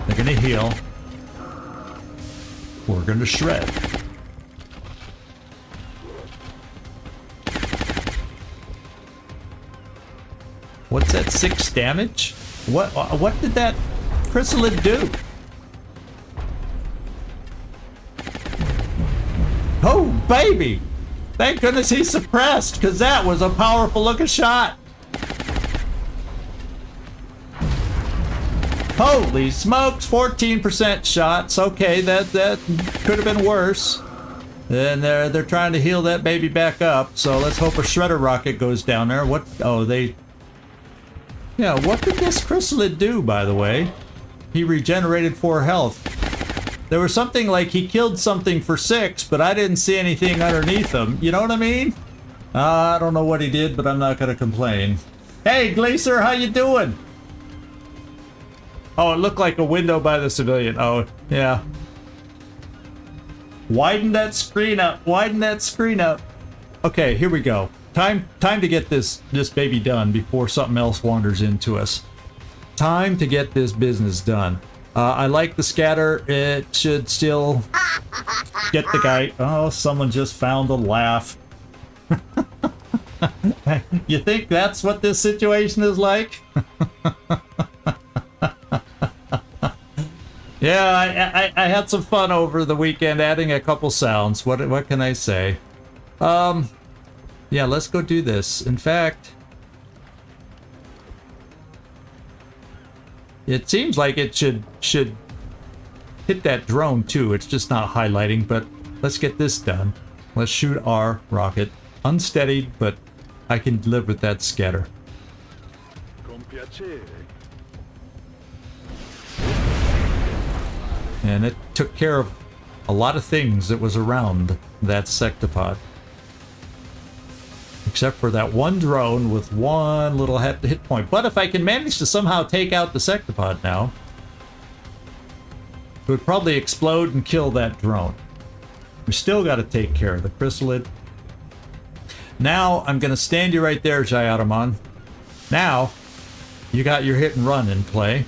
They're gonna heal. We're gonna shred. What's that, 6 damage? What did that chrysalid do? Oh, baby! Thank goodness he's suppressed, because that was a powerful looking shot. Holy smokes, 14% shots. Okay, that could have been worse. And they're trying to heal that baby back up, so let's hope a shredder rocket goes down there. What? Oh, they... Yeah, what did this chrysalid do, by the way? He regenerated 4 health. There was something like he killed something for 6, but I didn't see anything underneath him. You know what I mean? I don't know what he did, but I'm not gonna complain. Hey, Glacier, how you doing? Oh, it looked like a window by the civilian. Oh, yeah. Widen that screen up. Widen that screen up. Okay, here we go. Time to get this baby done before something else wanders into us. Time to get this business done. I like the scatter. It should still get the guy. Oh, someone just found a laugh. You think that's what this situation is like? Yeah, I had some fun over the weekend adding a couple sounds. What can I say? Yeah, let's go do this. In fact, it seems like it should hit that drone too. It's just not highlighting, but let's get this done. Let's shoot our rocket. Unsteadied, but I can live with that scatter. And it took care of a lot of things that was around that sectopod. Except for that one drone with one little hit point. But if I can manage to somehow take out the sectopod now, it would probably explode and kill that drone. We still got to take care of the chrysalid. Now I'm going to stand you right there, Jayadaman. Now, you got your hit and run in play.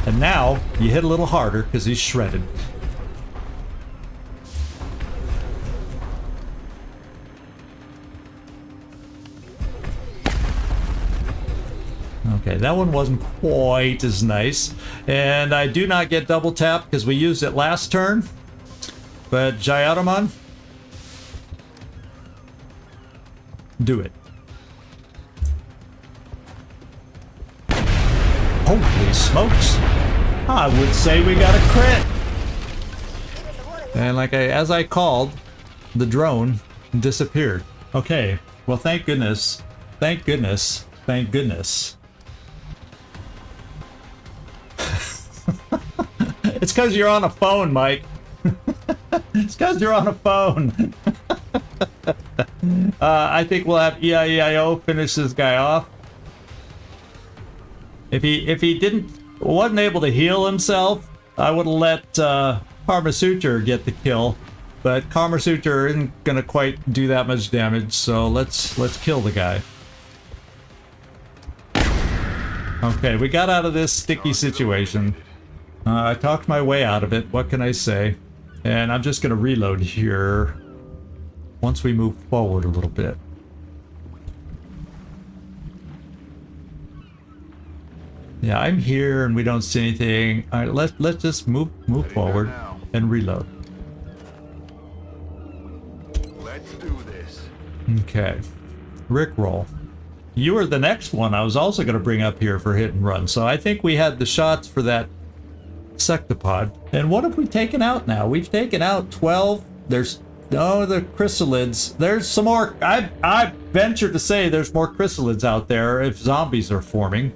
And now, you hit a little harder because he's shredded. Okay, that one wasn't quite as nice. And I do not get double tap because we used it last turn. But Jayaraman, do it. Holy smokes! I would say we got a crit. And as I called, the drone disappeared. Okay, well thank goodness. Thank goodness. Thank goodness. It's because you're on a phone, Mike. It's because you're on a phone. I think we'll have EIEIO finish this guy off. If he wasn't able to heal himself, I would have let Karma Suture get the kill. But Karma Suture isn't gonna quite do that much damage, so let's kill the guy. Okay, we got out of this sticky situation. I talked my way out of it, what can I say? And I'm just gonna reload here once we move forward a little bit. Yeah, I'm here and we don't see anything. All right, let's just move forward and reload. Let's do this. Okay, Rickroll. You were the next one I was also going to bring up here for hit and run. So I think we had the shots for that sectopod. And what have we taken out now? We've taken out 12. There's the chrysalids. There's some more. I venture to say there's more chrysalids out there if zombies are forming.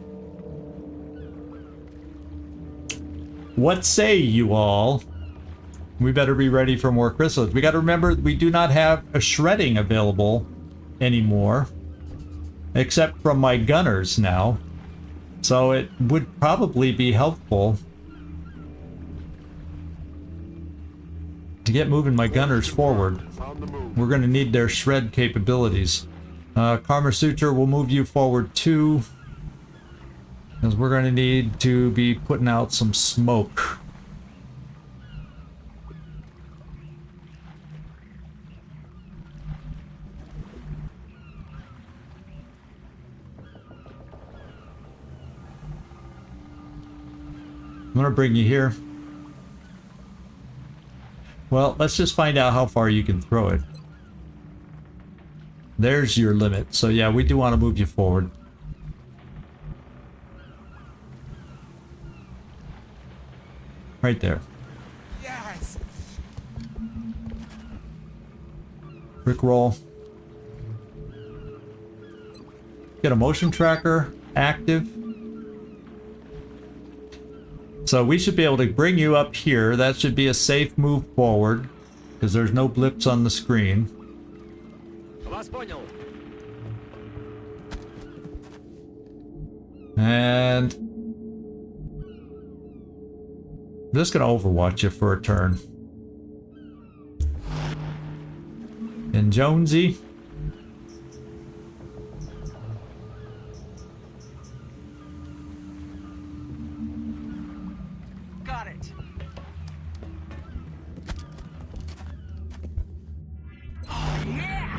What say you all? We better be ready for more chrysalids. We got to remember we do not have a shredding available anymore, except from my gunners now. So it would probably be helpful to get moving my gunners forward. We're going to need their shred capabilities. Karma Suture will move you forward too, because we're going to need to be putting out some smoke. I'm going to bring you here. Well, let's just find out how far you can throw it. There's your limit. So yeah, we do want to move you forward. Right there. Yes. Rickroll. Get a motion tracker active. So we should be able to bring you up here. That should be a safe move forward, because there's no blips on the screen. And I'm just going to Overwatch you for a turn. And Jonesy. Got it. Oh, yeah.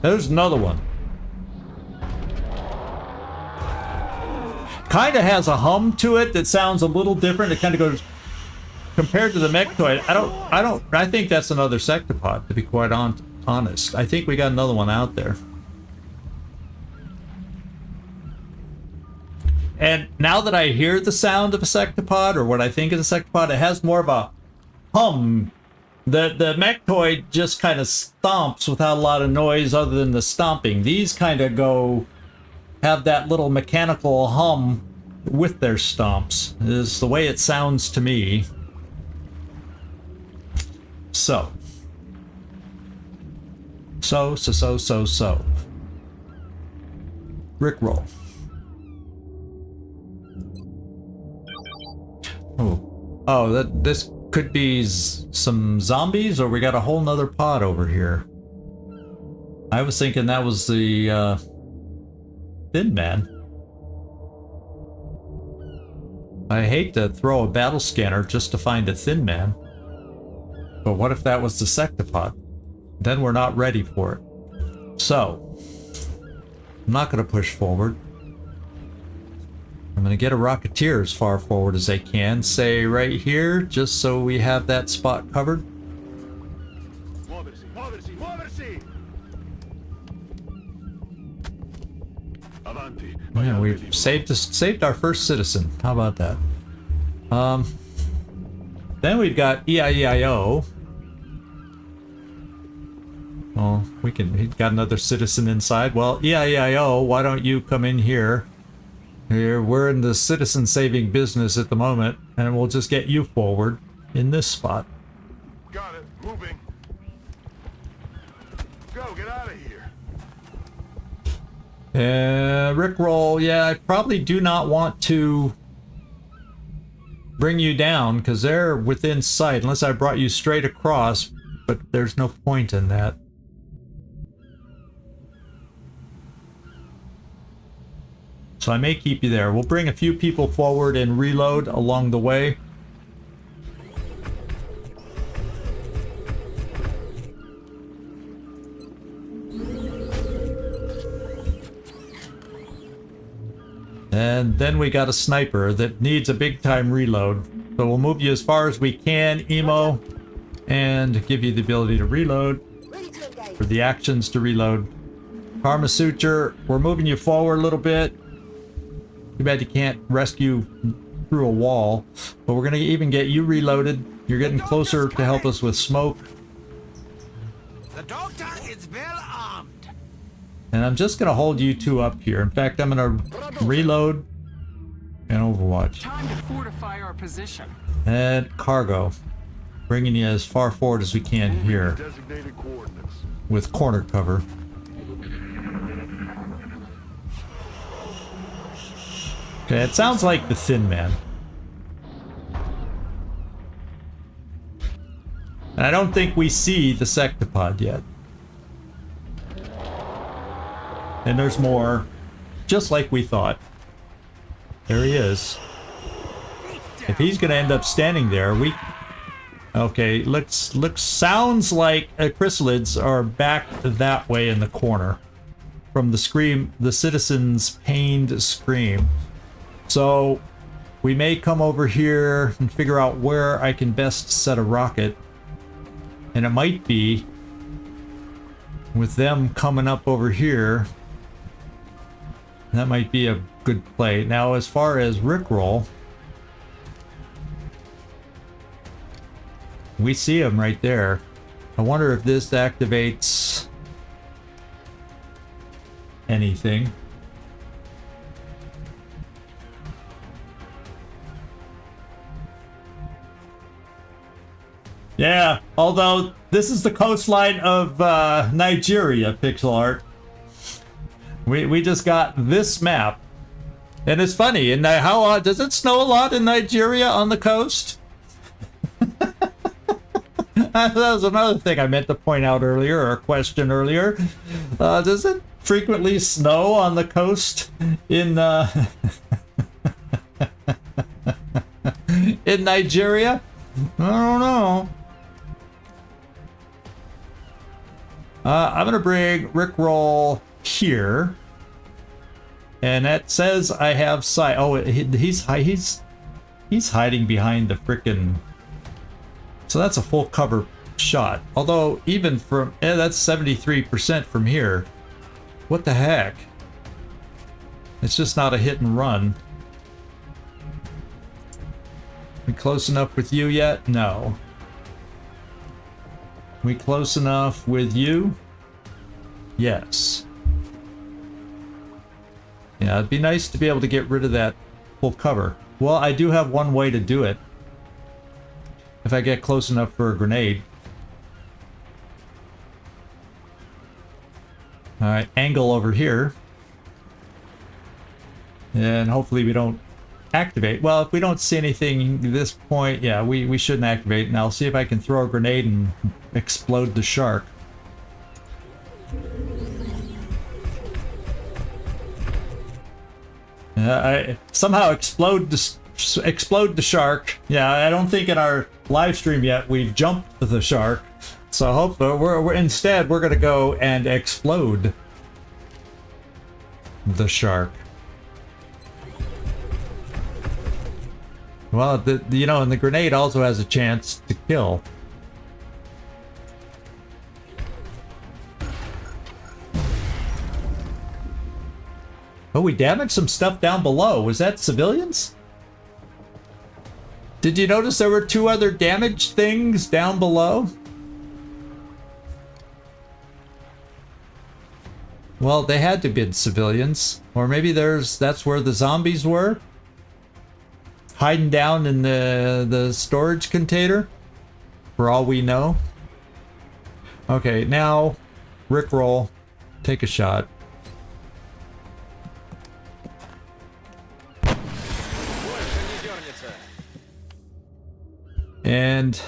There's another one. Kind of has a hum to it that sounds a little different. It kind of goes, compared to the Mechtoid, I think that's another sectopod, to be quite honest. I think we got another one out there. And now that I hear the sound of a sectopod, or what I think is a sectopod, it has more of a hum. The Mechtoid just kind of stomps without a lot of noise other than the stomping. These kind of have that little mechanical hum with their stomps, is the way it sounds to me. So. Rickroll. Oh, this could be some zombies, or we got a whole nother pod over here. I was thinking that was the Thin Man. I hate to throw a battle scanner just to find a Thin Man. But what if that was the Sectopod? Then we're not ready for it. So, I'm not going to push forward. I'm going to get a Rocketeer as far forward as I can, say right here, just so we have that spot covered. Yeah, we've saved our first citizen. How about that? Then we've got EIEIO. Well, he's got another citizen inside. Well, EIEIO, why don't you come in here? We're in the citizen saving business at the moment, and we'll just get you forward in this spot. Got it. Moving. Go, get out of here. Rickroll, yeah, I probably do not want to bring you down because they're within sight, unless I brought you straight across, but there's no point in that. So I may keep you there. We'll bring a few people forward and reload along the way. And then we got a sniper that needs a big time reload. So we'll move you as far as we can, Emo, and give you the ability to reload, for the actions to reload. Karma Suture, we're moving you forward a little bit. Too bad you can't rescue through a wall, but we're gonna even get you reloaded. You're getting closer to help us with smoke. The doctor is well armed. And I'm just gonna hold you two up here. In fact, I'm gonna reload and Overwatch. Time to fortify our position. And cargo. Bringing you as far forward as we can here Designated coordinates. with corner cover. Okay, it sounds like the Thin Man. And I don't think we see the Sectopod yet. And there's more, just like we thought. There he is. If he's gonna end up standing there, okay, sounds like chrysalids are back that way in the corner. From the citizen's pained scream. So, we may come over here and figure out where I can best set a rocket. And it might be with them coming up over here. That might be a good play. Now, as far as Rickroll, we see him right there. I wonder if this activates anything. Yeah, although this is the coastline of Nigeria, pixel art. We just got this map. And it's funny, and how does it snow a lot in Nigeria on the coast? That was another thing I meant to point out earlier, or question earlier. Does it frequently snow on the coast in in Nigeria? I don't know. I'm gonna bring Rickroll here, and that says I have sight. Oh, he's hiding behind the frickin'. So that's a full cover shot. Although even from that's 73% from here. What the heck? It's just not a hit and run. We close enough with you yet? No. We close enough with you? Yes. Yeah, it'd be nice to be able to get rid of that full cover. Well, I do have one way to do it. If I get close enough for a grenade. Alright, angle over here. And hopefully we don't activate. Well, if we don't see anything at this point, yeah, we shouldn't activate. And I'll see if I can throw a grenade and explode the shark. I somehow explode the shark. Yeah, I don't think in our live stream yet we've jumped the shark. So hopefully instead we're gonna go and explode the shark. Well, you know, and the grenade also has a chance to kill. Oh, we damaged some stuff down below. Was that civilians? Did you notice there were 2 other damaged things down below? Well, they had to be civilians. Or maybe that's where the zombies were? Hiding down in the storage container? For all we know. Okay, now, Rickroll. Take a shot. And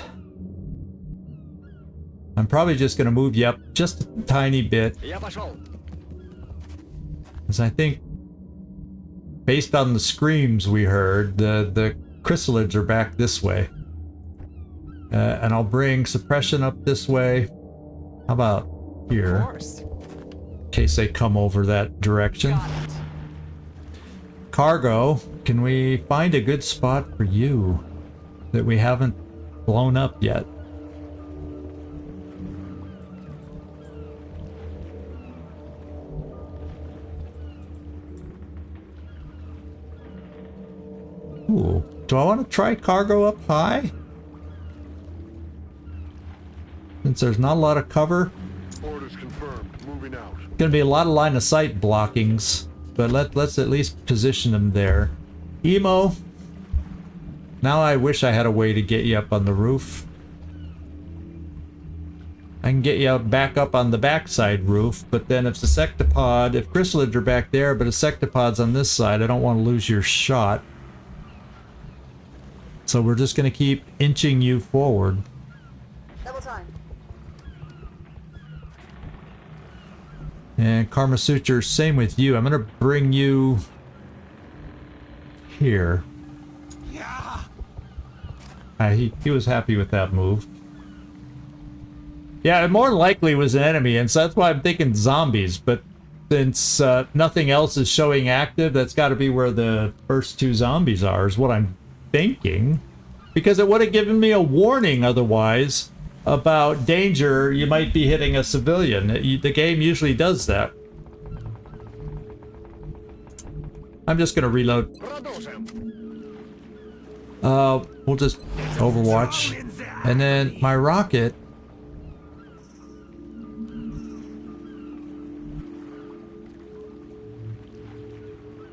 I'm probably just going to move you up just a tiny bit. Because I think, based on the screams we heard, the chrysalids are back this way. And I'll bring suppression up this way. How about here? In case they come over that direction. Cargo, can we find a good spot for you that we haven't blown up yet? Ooh, do I want to try cargo up high? Since there's not a lot of cover. Orders confirmed. Moving out. Gonna be a lot of line of sight blockings, but let's at least position them there. Emo. Now I wish I had a way to get you up on the roof. I can get you back up on the backside roof, but then if the sectopod, if chrysalids are back there, but a sectopod's on this side, I don't want to lose your shot. So we're just going to keep inching you forward. Double time. And Karma Suture, same with you. I'm going to bring you here. He was happy with that move. Yeah, it more likely was an enemy, and so that's why I'm thinking zombies, but since nothing else is showing active, that's got to be where the first 2 zombies are, is what I'm thinking. Because it would have given me a warning otherwise about danger, you might be hitting a civilian. The game usually does that. I'm just going to reload. We'll just Overwatch. And then my rocket.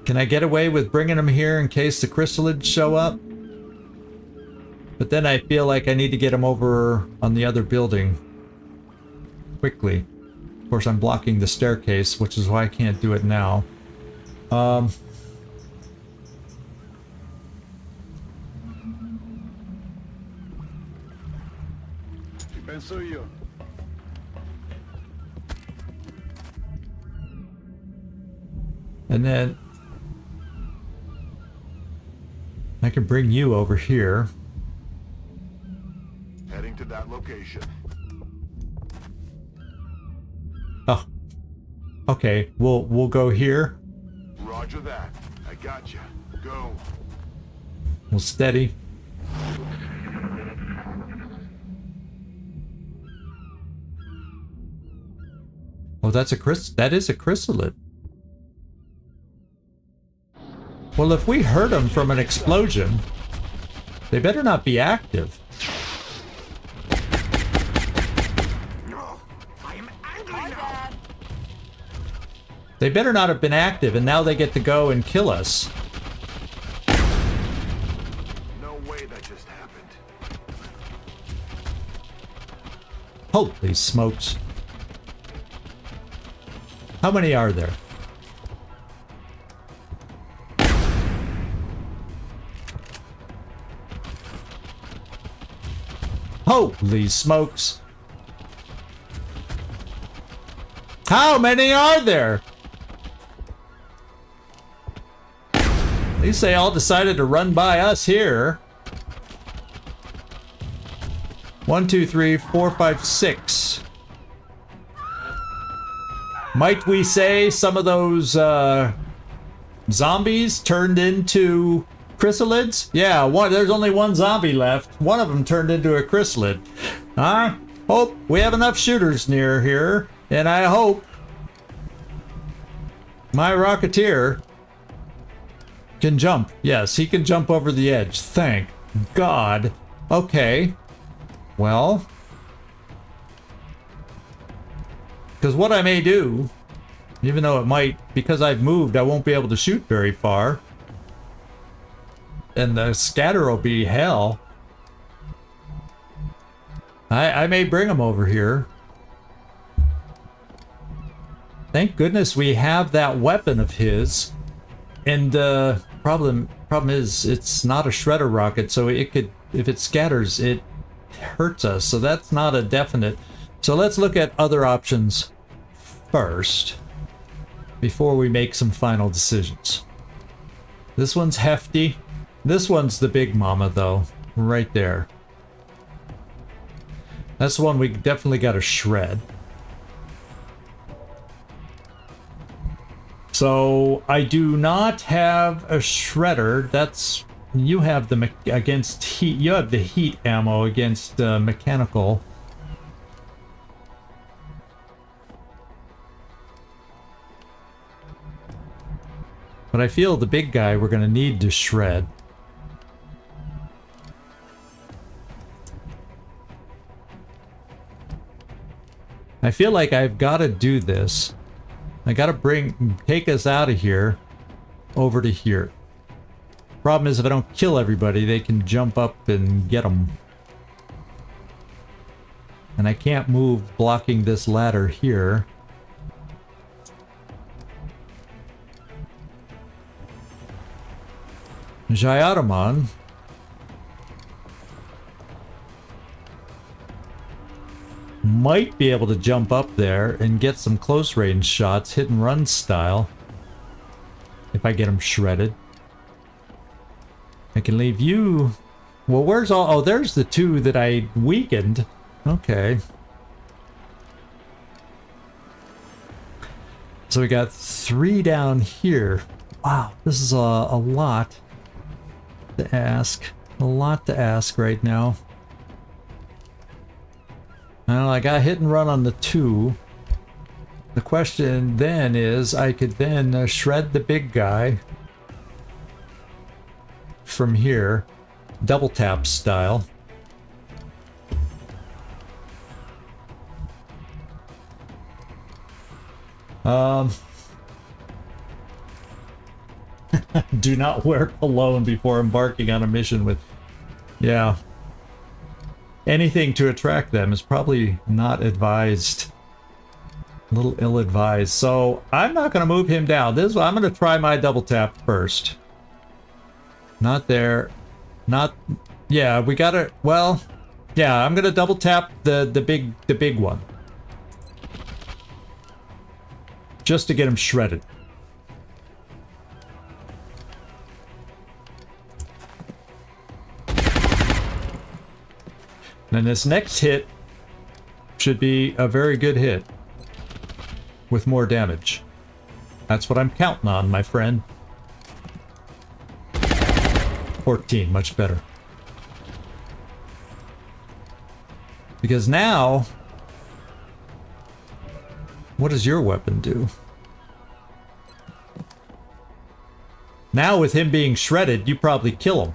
Can I get away with bringing them here in case the chrysalids show up? But then I feel like I need to get them over on the other building quickly. Of course, I'm blocking the staircase, which is why I can't do it now. And then I can bring you over here. Heading to that location. Oh, okay. We'll go here. Roger that. I got you. Go. We'll steady. Oh, that is a chrysalid. Well, if we hurt them from an explosion, they better not be active. No, I am angry now. They better not have been active, and now they get to go and kill us. No way that just happened. Holy smokes. How many are there? Holy smokes. How many are there? At least they all decided to run by us here. 1, 2, 3, 4, 5, 6. Might we say some of those zombies turned into chrysalids? Yeah, there's only one zombie left. One of them turned into a chrysalid. I hope we have enough shooters near here, and I hope my Rocketeer can jump. Yes, he can jump over the edge. Thank God. Okay. Well, because what I may do, even though it might, because I've moved, I won't be able to shoot very far. And the scatter will be hell. I may bring him over here. Thank goodness we have that weapon of his. And problem is it's not a shredder rocket, so it could, if it scatters, it hurts us. So that's not a definite. So let's look at other options first before we make some final decisions. This one's hefty. This one's the big mama though, right there. That's the one we definitely got to shred. So I do not have a shredder. That's, you have the against heat. You have the heat ammo against mechanical. But I feel the big guy we're gonna need to shred. I feel like I've got to do this. I got to take us out of here over to here. Problem is, if I don't kill everybody, they can jump up and get them. And I can't move blocking this ladder here. Jayadaman. Might be able to jump up there and get some close range shots, hit and run style. If I get them shredded. I can leave you. Well, where's all? Oh, there's the two that I weakened. Okay. So we got 3 down here. Wow, this is a lot to ask. A lot to ask right now. Well, I got hit and run on the 2. The question then is, I could then shred the big guy from here, double tap style. Do not wear cologne before embarking on a mission with... Yeah. Anything to attract them is probably not advised. A little ill-advised. So I'm not going to move him down. I'm going to try my double tap first. Not there. Not... Yeah, we got to... Well... Yeah, I'm going to double tap the big one. Just to get him shredded. And this next hit should be a very good hit with more damage. That's what I'm counting on, my friend. 14, much better. Because now, what does your weapon do? Now with him being shredded, you probably kill him.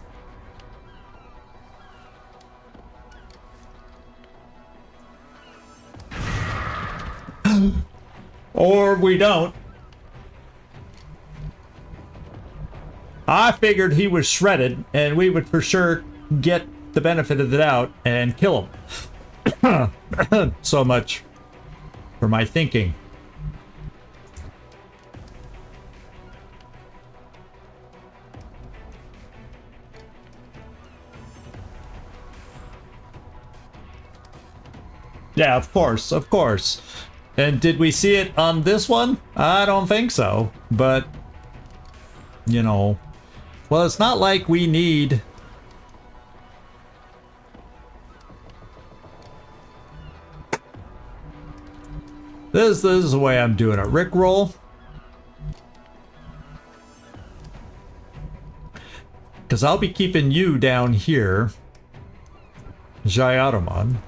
Or we don't. I figured he was shredded and we would for sure get the benefit of the doubt and kill him. So much for my thinking. Yeah, of course, of course. And did we see it on this one? I don't think so. But, you know, well, it's not like we need... This is the way I'm doing it. Rickroll. Because I'll be keeping you down here. Jayaraman.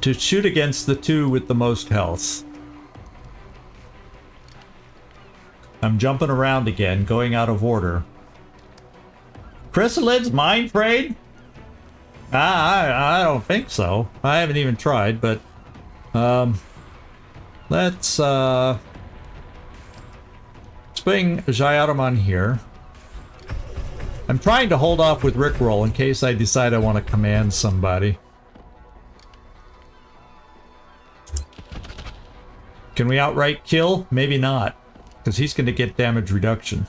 To shoot against the two with the most health. I'm jumping around again, going out of order. Chrysalid's mind frayed? I don't think so. I haven't even tried, but let's bring Jayaraman here. I'm trying to hold off with Rickroll in case I decide I want to command somebody. Can we outright kill? Maybe not, because he's going to get damage reduction.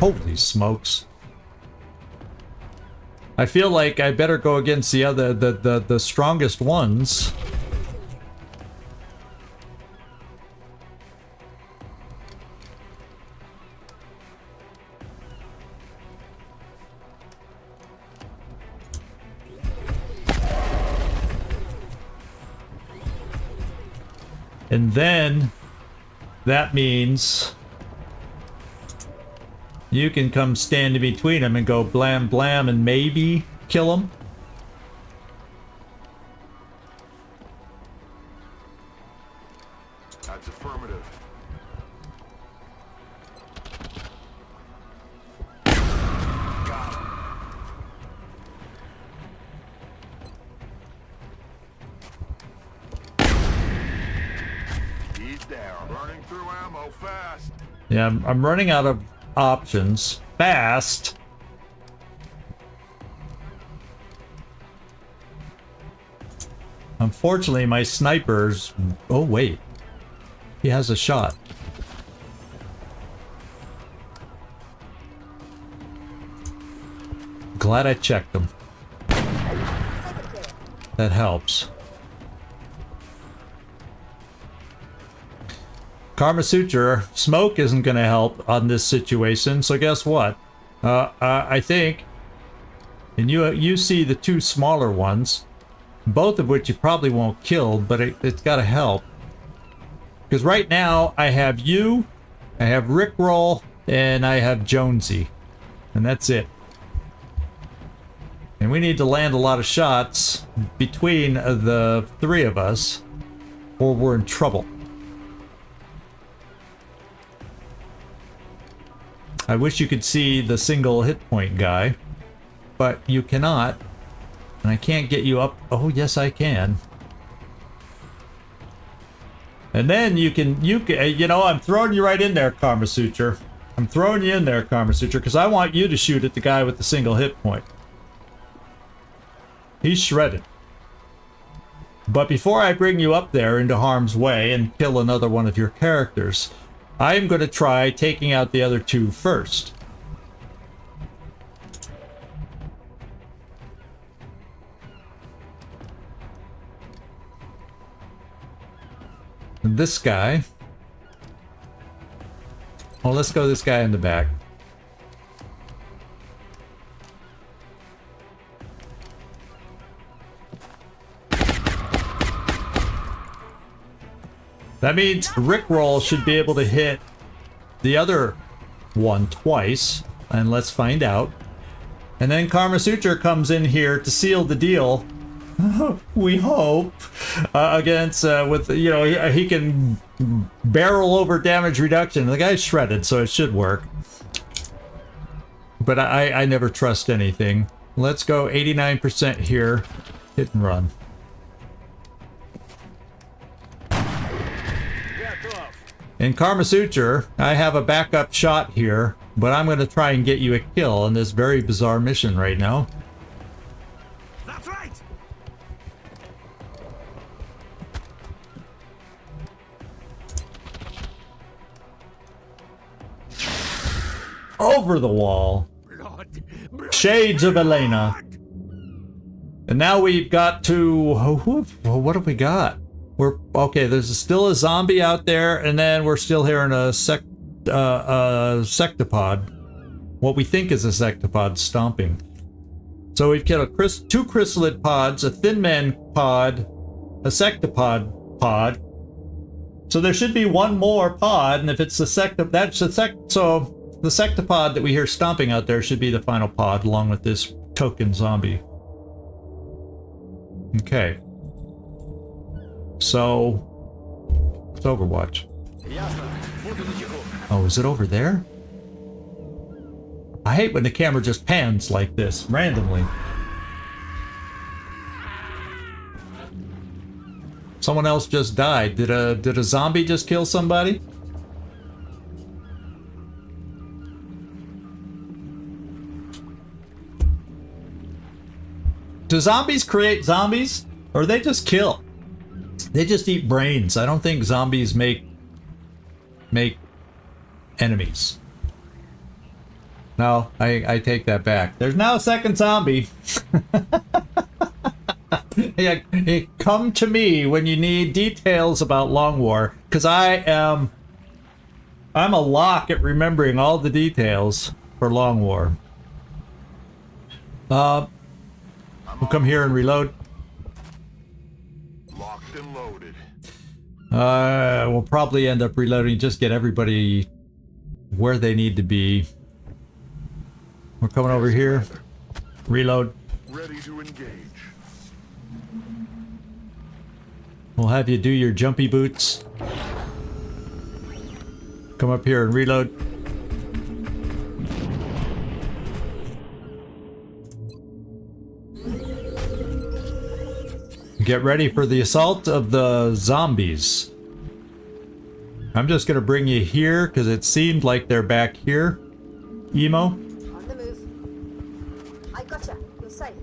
Holy smokes. I feel like I better go against the strongest ones. And then that means you can come stand in between them and go blam blam and maybe kill them. That's affirmative. He's down. Burning through ammo fast. Yeah, I'm running out of options. Fast. Unfortunately, my snipers... Oh, wait. He has a shot. Glad I checked him. That helps. Karma Suture, smoke isn't going to help on this situation, so guess what? I think, and you see the two smaller ones, both of which you probably won't kill, but it's got to help. Because right now, I have you, I have Rickroll, and I have Jonesy. And that's it. And we need to land a lot of shots between the three of us, or we're in trouble. I wish you could see the single hit point guy, but you cannot. And I can't get you up. Oh, yes, I can. And then you can, you know, I'm throwing you right in there, Karma Suture. I'm throwing you in there, Karma Suture, because I want you to shoot at the guy with the single hit point. He's shredded. But before I bring you up there into harm's way and kill another one of your characters, I'm going to try taking out the other two first. And this guy. Well, let's go this guy in the back. That means Rickroll should be able to hit the other one twice, and let's find out. And then Karma Suture comes in here to seal the deal. We hope against with, you know, he can barrel over damage reduction. The guy's shredded, so it should work. But I never trust anything. Let's go 89% here. Hit and run. In Karma Suture, I have a backup shot here, but I'm going to try and get you a kill on this very bizarre mission right now. That's right. over the wall. Blood. Shades of Elena. And now we've got to... what have we got? We're... Okay, there's still a zombie out there, and then we're still hearing a sectopod. What we think is a sectopod stomping. So we've got two chrysalid pods, a thin man pod, a sectopod pod. So there should be one more pod, and if it's the so the sectopod that we hear stomping out there should be the final pod, along with this token zombie. Okay. So it's Overwatch. Oh, is it over there? I hate when the camera just pans like this, randomly. Someone else just died. Did a zombie just kill somebody? Do zombies create zombies? Or they just kill? They just eat brains. I don't think zombies make enemies. No, I take that back. There's now a second zombie. Yeah, come to me when you need details about Long War, because I'm a lock at remembering all the details for Long War. We'll come here and reload. Locked and loaded. We'll probably end up reloading, just get everybody where they need to be. We're coming over here. Reload. Ready to engage. We'll have you do your jumpy boots. Come up here and reload. Get ready for the assault of the zombies. I'm just gonna bring you here because it seemed like they're back here. Emo. On the move. I gotcha. You're safe.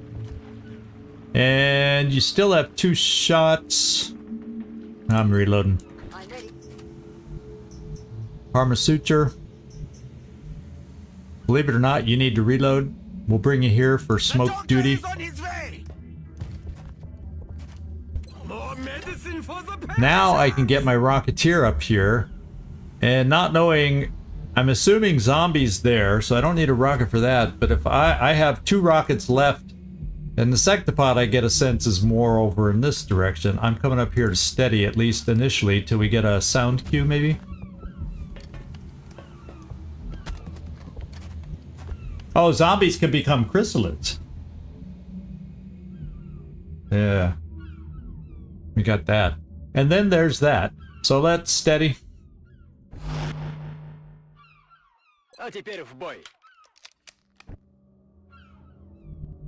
And you still have 2 shots. I'm reloading. I'm ready. Armor suture. Believe it or not, you need to reload. We'll bring you here for smoke Doctor duty. is on his way. More medicine for the Now I can get my Rocketeer up here. And not knowing, I'm assuming zombies there, so I don't need a rocket for that. But if I have 2 rockets left, and the sectopod I get a sense is more over in this direction. I'm coming up here to steady, at least initially, till we get a sound cue maybe. Oh, zombies can become chrysalids. Yeah. We got that. And then there's that. So let's steady.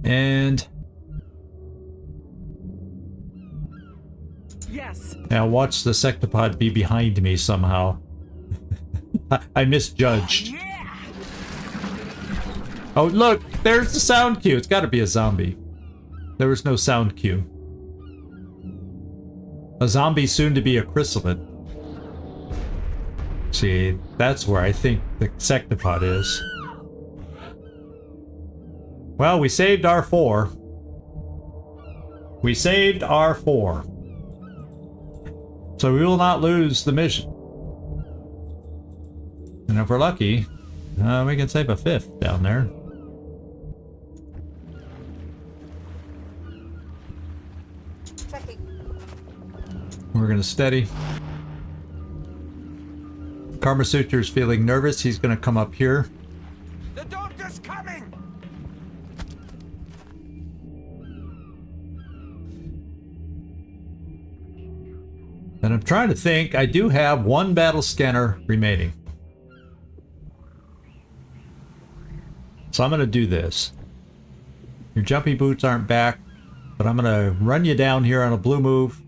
And... Yes. now watch the sectopod be behind me somehow. I misjudged. Yeah. Oh look, there's the sound cue. It's gotta be a zombie. There was no sound cue. A zombie soon to be a chrysalid. See, that's where I think the sectopod is. Well, we saved R4. We saved R4. So we will not lose the mission. And if we're lucky, we can save a 5th down there. Checking. We're gonna steady. Karma Suture's feeling nervous. He's gonna come up here. The doctor's coming. And I'm trying to think. I do have 1 battle scanner remaining. So I'm gonna do this. Your jumpy boots aren't back, but I'm gonna run you down here on a blue move.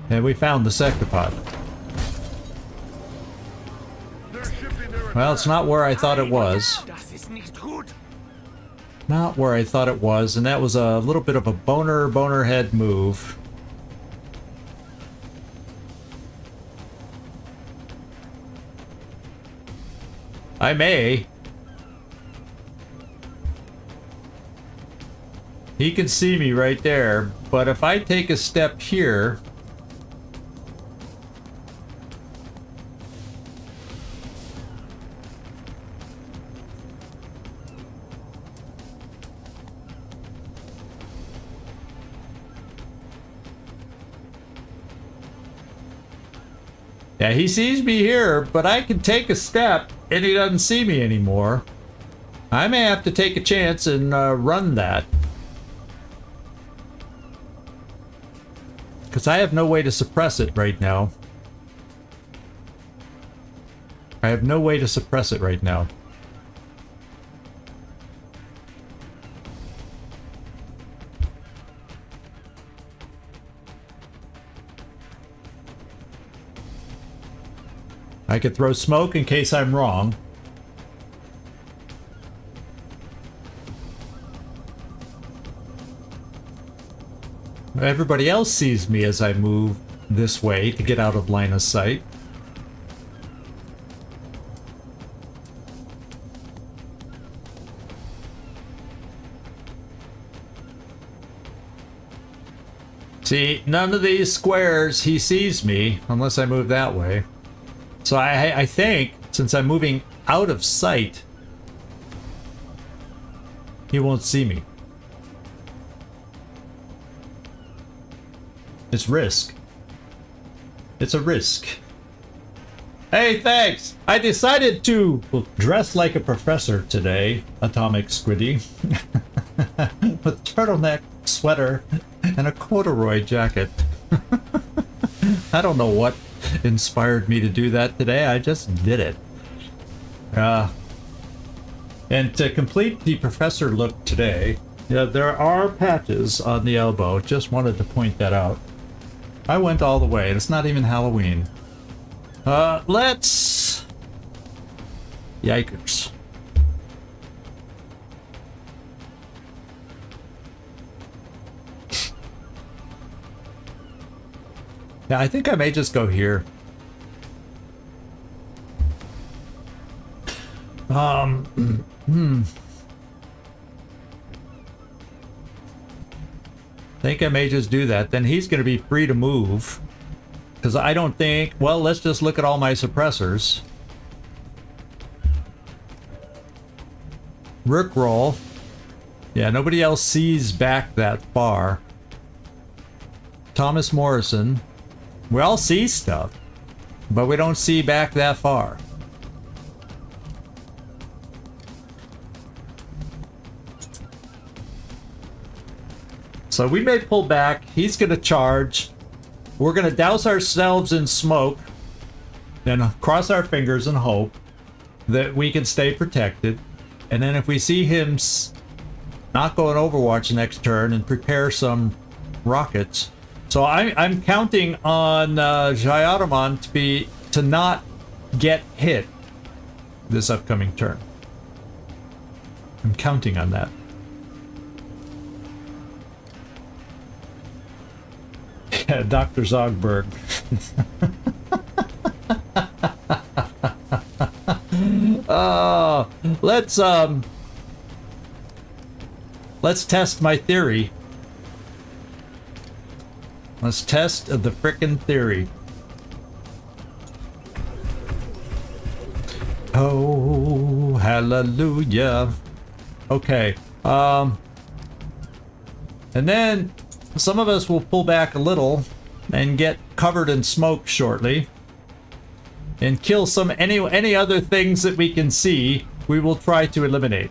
And we found the sectopod. They're shifting their Well, it's not where I thought it was. Das ist nicht gut. Not where I thought it was, and that was a little bit of a bonerhead move. I may. He can see me right there, but if I take a step here... Yeah, he sees me here, but I can take a step and he doesn't see me anymore. I may have to take a chance and run that. Because I have no way to suppress it right now. I have no way to suppress it right now. I could throw smoke in case I'm wrong. Everybody else sees me as I move this way to get out of line of sight. See, none of these squares he sees me unless I move that way. So I think, since I'm moving out of sight, he won't see me. It's risk. It's a risk. Hey, thanks! I decided to dress like a professor today, Atomic Squiddy. With turtleneck, sweater, and a corduroy jacket. I don't know what inspired me to do that today. I just did it. And to complete the professor look today, yeah, there are patches on the elbow. Just wanted to point that out. I went all the way, and it's not even Halloween. Let's... Yikers. Yeah, I think I may just go here. I think I may just do that. Then he's going to be free to move. Because I don't think... Well, let's just look at all my suppressors. Rickroll. Yeah, nobody else sees back that far. Thomas Morrison. We all see stuff, but we don't see back that far. So we may pull back. He's going to charge. We're going to douse ourselves in smoke and cross our fingers and hope that we can stay protected. And then if we see him not go in Overwatch next turn and prepare some rockets. So I'm counting on Jayadaman to not get hit this upcoming turn. I'm counting on that. Yeah, Dr. Zogberg. Let's test my theory. Let's test the frickin' theory. Oh, hallelujah. Okay. And then some of us will pull back a little and get covered in smoke shortly. And kill any other things that we can see, we will try to eliminate.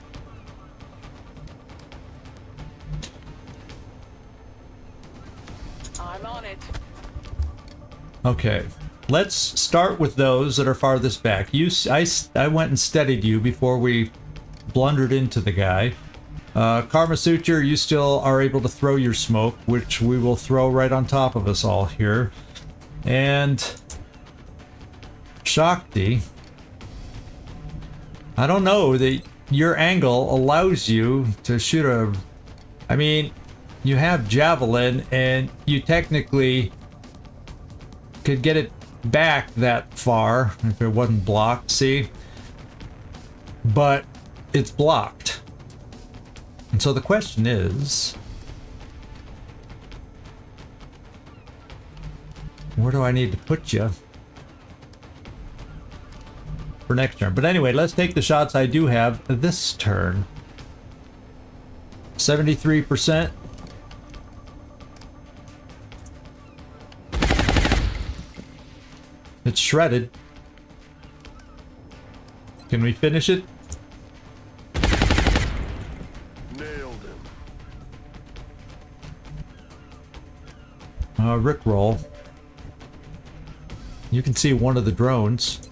I'm on it. Okay, let's start with those that are farthest back. I went and steadied you before we blundered into the guy. Karma Suture, you still are able to throw your smoke, which we will throw right on top of us all here. And Shakti, I don't know that your angle allows you to shoot a... I mean, you have Javelin, and you technically could get it back that far if it wasn't blocked. See? but it's blocked. And so the question is, where do I need to put you for next turn? But anyway, let's take the shots I do have this turn. 73%. It's shredded. Can we finish it? Nailed him. Rickroll. You can see one of the drones.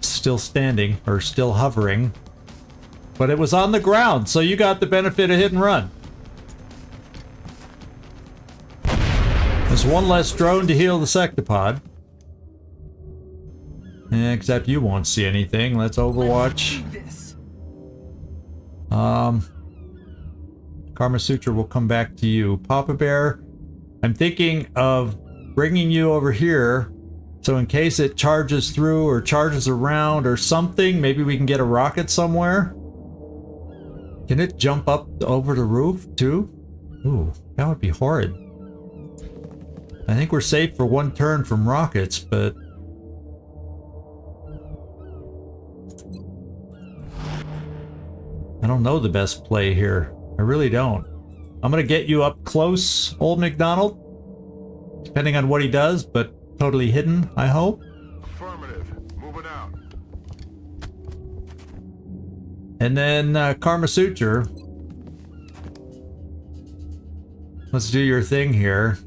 Still standing, or still hovering. But it was on the ground, so you got the benefit of hit and run. There's one less drone to heal the sectopod. Except you won't see anything. Let's Overwatch. Karma Sutra will come back to you. Papa Bear, I'm thinking of bringing you over here, so in case it charges through or charges around or something, maybe we can get a rocket somewhere. Can it jump up over the roof too? Ooh, that would be horrid. I think we're safe for one turn from rockets, but I don't know the best play here. I really don't. I'm gonna get you up close, Old McDonald. Depending on what he does, but totally hidden, I hope. Affirmative. Moving out. And then Karma Suture. Let's do your thing here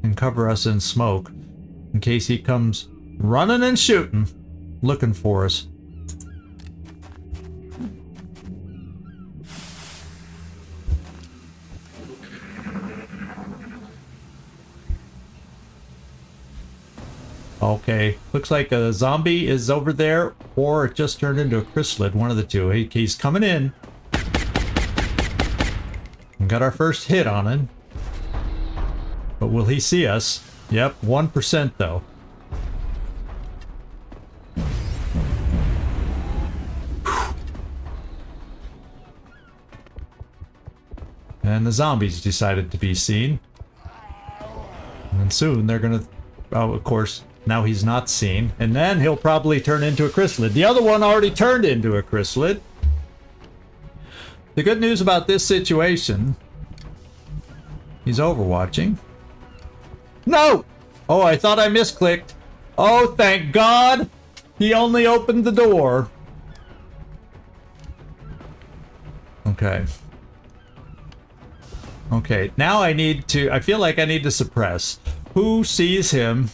and cover us in smoke in case he comes running and shooting, looking for us. Okay, looks like a zombie is over there, or it just turned into a chrysalid, one of the two. He's coming in. We got our first hit on him. But will he see us? Yep, 1% though. And the zombies decided to be seen. And soon they're gonna... Oh, of course, now he's not seen. And then he'll probably turn into a chrysalid. The other one already turned into a chrysalid. The good news about this situation... He's overwatching. No! Oh, I thought I misclicked. Oh, thank God! He only opened the door. Okay. Okay, now I need to... I feel like I need to suppress. Who sees him?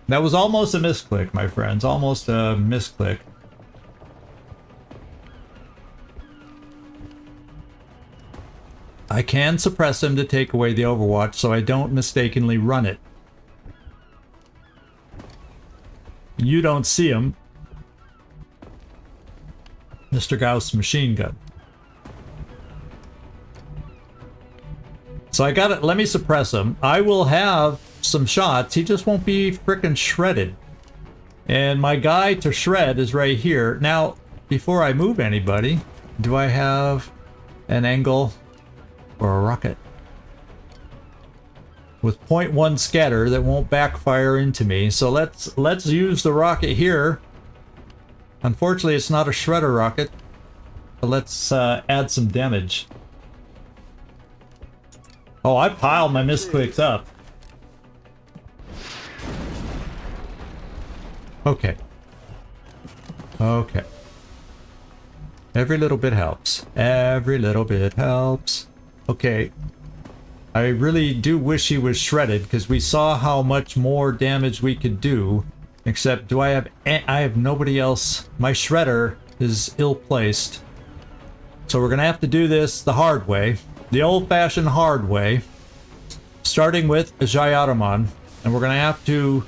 That was almost a misclick, my friends. Almost a misclick. I can suppress him to take away the Overwatch so I don't mistakenly run it. You don't see him. Mr. Gauss machine gun. So I got it. Let me suppress him. I will have some shots. He just won't be frickin' shredded. And my guy to shred is right here. Now, before I move anybody, do I have an angle or a rocket? With 0.1 scatter that won't backfire into me. So let's use the rocket here. Unfortunately, it's not a shredder rocket. But let's add some damage. Oh, I piled my misclicks up. Okay. Okay. Every little bit helps. Every little bit helps. Okay. I really do wish he was shredded, because we saw how much more damage we could do. Except, do I have nobody else. My shredder is ill-placed. So we're gonna have to do this the hard way. The old-fashioned hard way. Starting with a Jayaraman. And we're gonna have to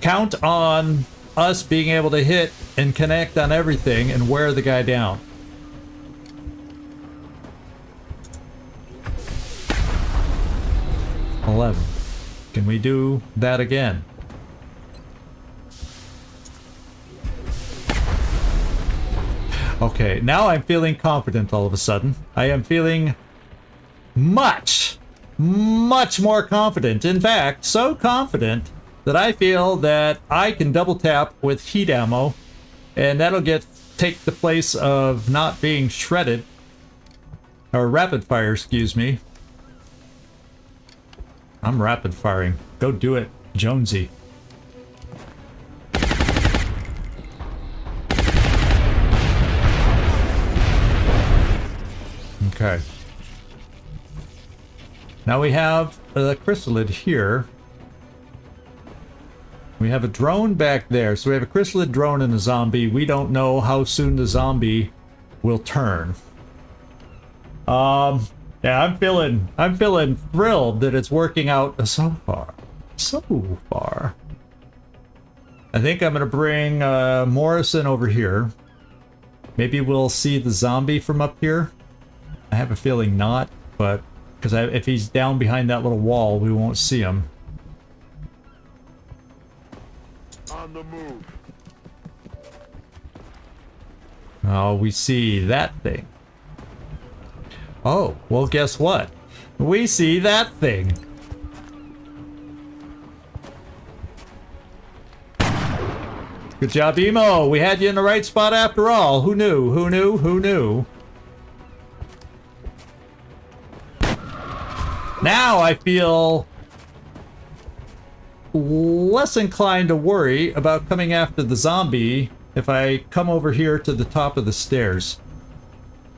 count on us being able to hit and connect on everything and wear the guy down. $11. Can we do that again? Okay, now I'm feeling confident all of a sudden. I am feeling much more confident. In fact, so confident that I feel that I can double tap with heat ammo, and that'll take the place of not being shredded. Or rapid fire, excuse me. I'm rapid firing. Go do it, Jonesy. Okay. Now we have the chrysalid here. We have a drone back there. So we have a chrysalid drone and a zombie. We don't know how soon the zombie will turn. Yeah, I'm feeling thrilled that it's working out so far. So far. I think I'm gonna bring Morrison over here. Maybe we'll see the zombie from up here. I have a feeling not, but because if he's down behind that little wall, we won't see him. On the move. Oh, we see that thing. Oh, well, guess what? We see that thing. Good job, Emo. We had you in the right spot after all. Who knew? Who knew? Who knew? Now I feel less inclined to worry about coming after the zombie if I come over here to the top of the stairs.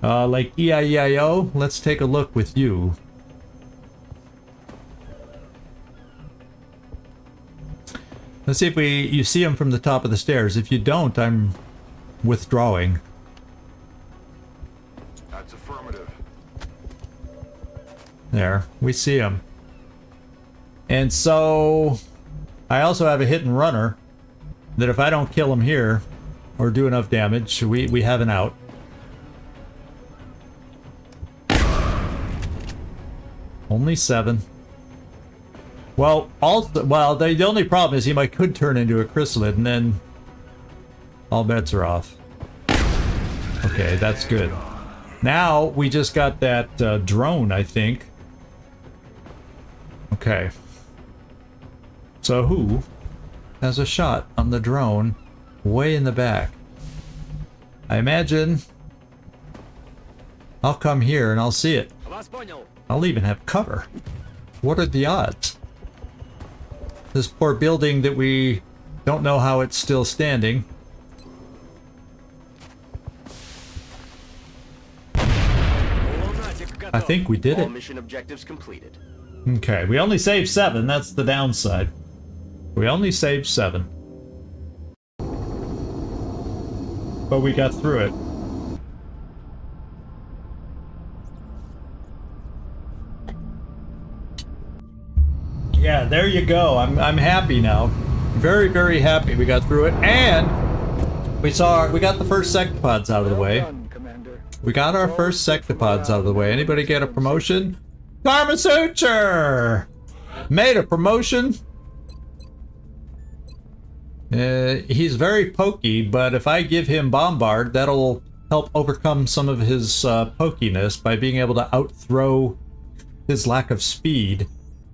Like E-I-E-I-O, let's take a look with you. Let's see if you see him from the top of the stairs. If you don't, I'm withdrawing. That's affirmative. There, we see him. And so, I also have a hit and runner that if I don't kill him here, or do enough damage, we have an out. Only 7. Well, the only problem is he could turn into a chrysalid, and then all bets are off. Okay, that's good. Now, we just got that drone, I think. Okay. So who has a shot on the drone way in the back? I imagine I'll come here and I'll see it. I'll even have cover. What are the odds? This poor building that we don't know how it's still standing. I think we did All it. mission objectives completed. Okay, we only saved 7. That's the downside. We only saved 7. But we got through it. Yeah, there you go. I'm happy now. Very, very happy we got through it. And we got the first sectopods out of the way. We got our first sectopods out of the way. Anybody get a promotion? Karma Suture! Made a promotion. He's very pokey, but if I give him Bombard, that'll help overcome some of his pokiness by being able to outthrow his lack of speed.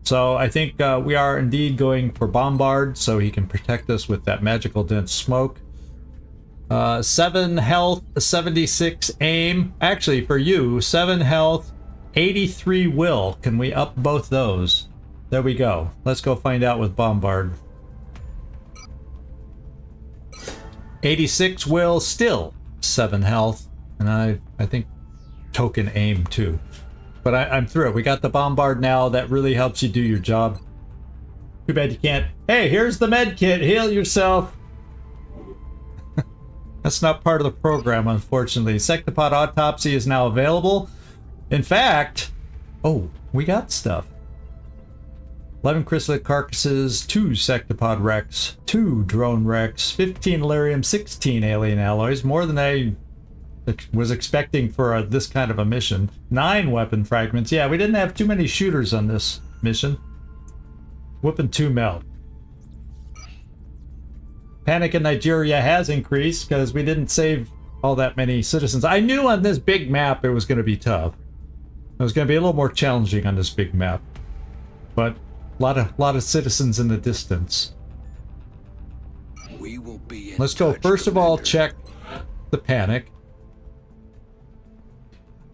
So I think we are indeed going for Bombard, so he can protect us with that magical dense smoke. 7 health, 76 aim. Actually, for you, 7 health, 83 will. Can we up both those? There we go. Let's go find out with Bombard. 86 will, still 7 health. And I think token aim too. But I'm through it. We got the Bombard now. That really helps you do your job. Too bad you can't. Hey, here's the med kit. Heal yourself. That's not part of the program, unfortunately. Sectopod Autopsy is now available. In fact, oh, we got stuff. 11 chrysalid carcasses, 2 sectopod wrecks, 2 drone wrecks, 15 Elerium, 16 alien alloys, more than I was expecting for this kind of a mission. 9 weapon fragments. Yeah, we didn't have too many shooters on this mission. Whooping 2 mil. Panic in Nigeria has increased because we didn't save all that many citizens. I knew on this big map it was going to be tough. It was going to be a little more challenging on this big map. But a lot of citizens in the distance. We will be in Let's go. touch, First of all, Commander. check the panic.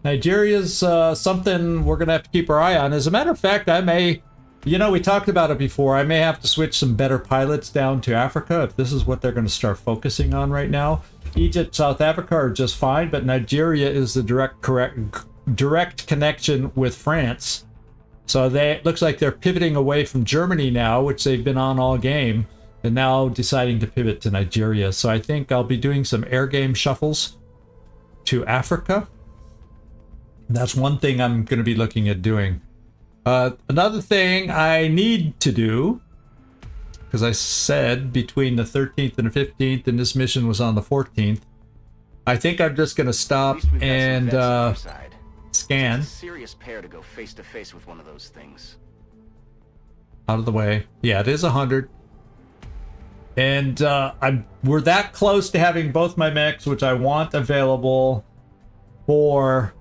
Nigeria's something we're going to have to keep our eye on. As a matter of fact, I may, you know, we talked about it before. I may have to switch some better pilots down to Africa if this is what they're going to start focusing on right now. Egypt, South Africa are just fine, but Nigeria is the direct connection with France. So it looks like they're pivoting away from Germany now, which they've been on all game, and now deciding to pivot to Nigeria. So I think I'll be doing some air game shuffles to Africa. That's one thing I'm going to be looking at doing. Another thing I need to do, because I said between the 13th and the 15th, and this mission was on the 14th, I think I'm just going to At stop least we've got some and vets on our side. scan It's a serious pair to go face to face with one of those things. out of the way. Yeah, it is 100. And we're that close to having both my mechs, which I want available for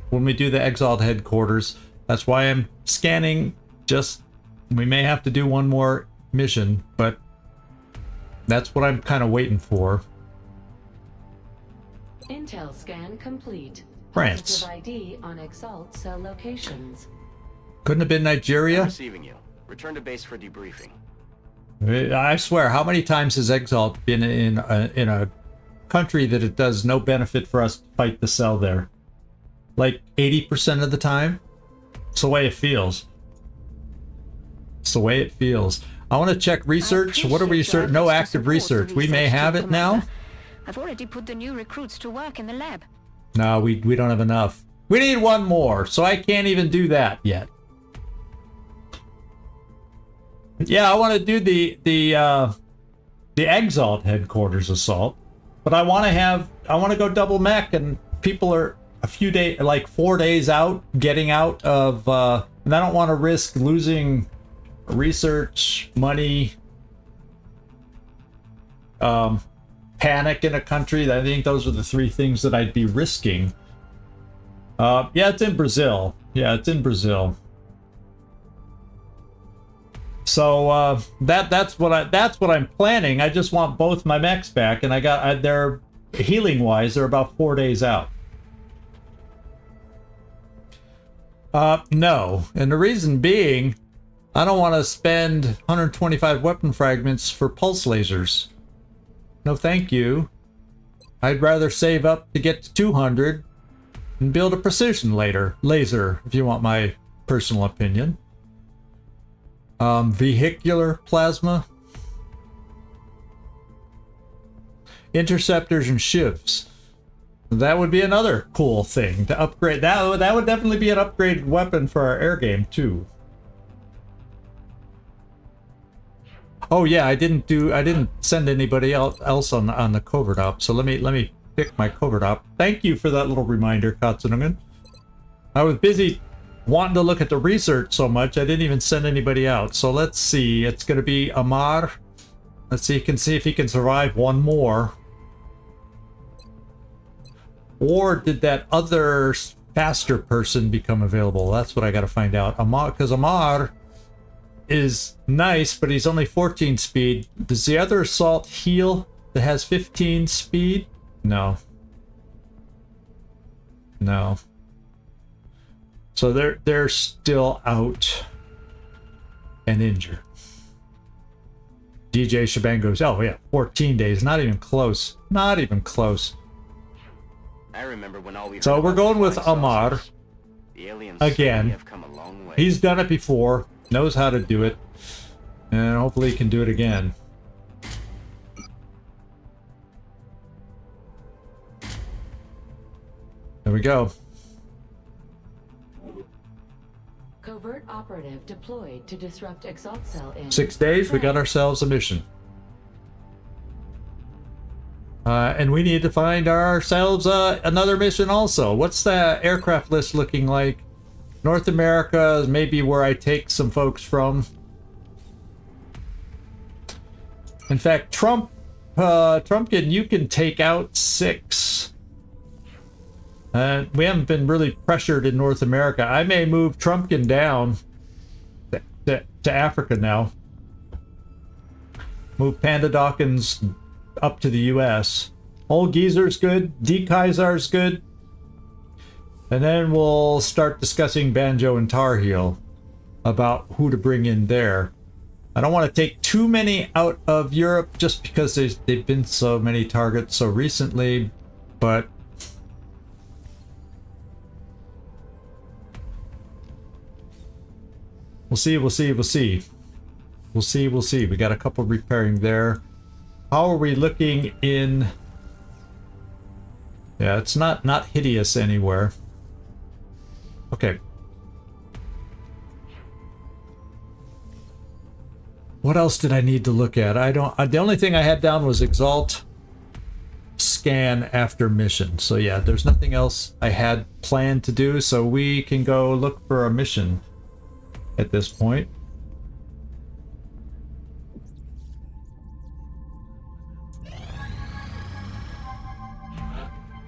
when we do the Exalt headquarters. That's why I'm scanning. Just, we may have to do one more mission, but that's what I'm kind of waiting for. Intel scan complete. France. Positive ID on Exalt cell locations. Couldn't have been I'm Nigeria. receiving you. Return to base for debriefing. I swear, how many times has Exalt been in a country that it does no benefit for us to fight the cell there? Like 80% of the time? It's the way it feels. It's the way it feels. I want to check research. What are we research? No active research. We may have it now. I've already put the new recruits to work in the lab. No, we don't have enough. We need one more, so I can't even do that yet. Yeah, I want to do the Exalt headquarters assault, but I want to go double mech, and people are a few days, like 4 days out, getting out of, and I don't want to risk losing research, money, panic in a country. I think those are the 3 things that I'd be risking. Yeah, it's in Brazil. Yeah, it's in Brazil. So that's what I'm planning. I just want both my mechs back, and they're healing wise, they're about 4 days out. No, and the reason being, I don't want to spend 125 weapon fragments for pulse lasers. No, thank you. I'd rather save up to get to 200 and build a precision laser, if you want my personal opinion. Vehicular plasma, interceptors, and shivs. That would be another cool thing to upgrade. That would definitely be an upgraded weapon for our air game too. Oh yeah, I didn't send anybody else on the covert op. So let me pick my covert op. Thank you for that little reminder, Katsunungen. I was busy wanting to look at the research so much, I didn't even send anybody out. So let's see. It's going to be Amar. Let's see if he can survive one more. Or did that other faster person become available? That's what I got to find out. Amar, because Amar is nice, but he's only 14 speed. Does the other assault heal that has 15 speed? No. No. So they're still out and injured. DJ Shebang goes, oh yeah, 14 days. Not even close. Not even close. I remember when all we So heard we're about going the with flying Amar. saucers. The aliens Again. certainly have come a long way. He's done it before, knows how to do it, and hopefully he can do it again. There we go. Covert operative deployed to disrupt Exalt cell in 6 days, we got ourselves a mission. And we need to find ourselves another mission also. What's the aircraft list looking like? North America is maybe where I take some folks from. In fact, Trumpkin, you can take out 6. We haven't been really pressured in North America. I may move Trumpkin down to Africa now. Move Panda Dawkins up to the US. Old Geezer's good. D Kaisar's good. And then we'll start discussing Banjo and Tar Heel about who to bring in there. I don't want to take too many out of Europe just because they've been so many targets so recently, but we'll see. We got a couple repairing there. How are we looking in? Yeah, it's not hideous anywhere. Okay. What else did I need to look at? The only thing I had down was Exalt Scan after mission. So yeah, there's nothing else I had planned to do, so we can go look for a mission at this point.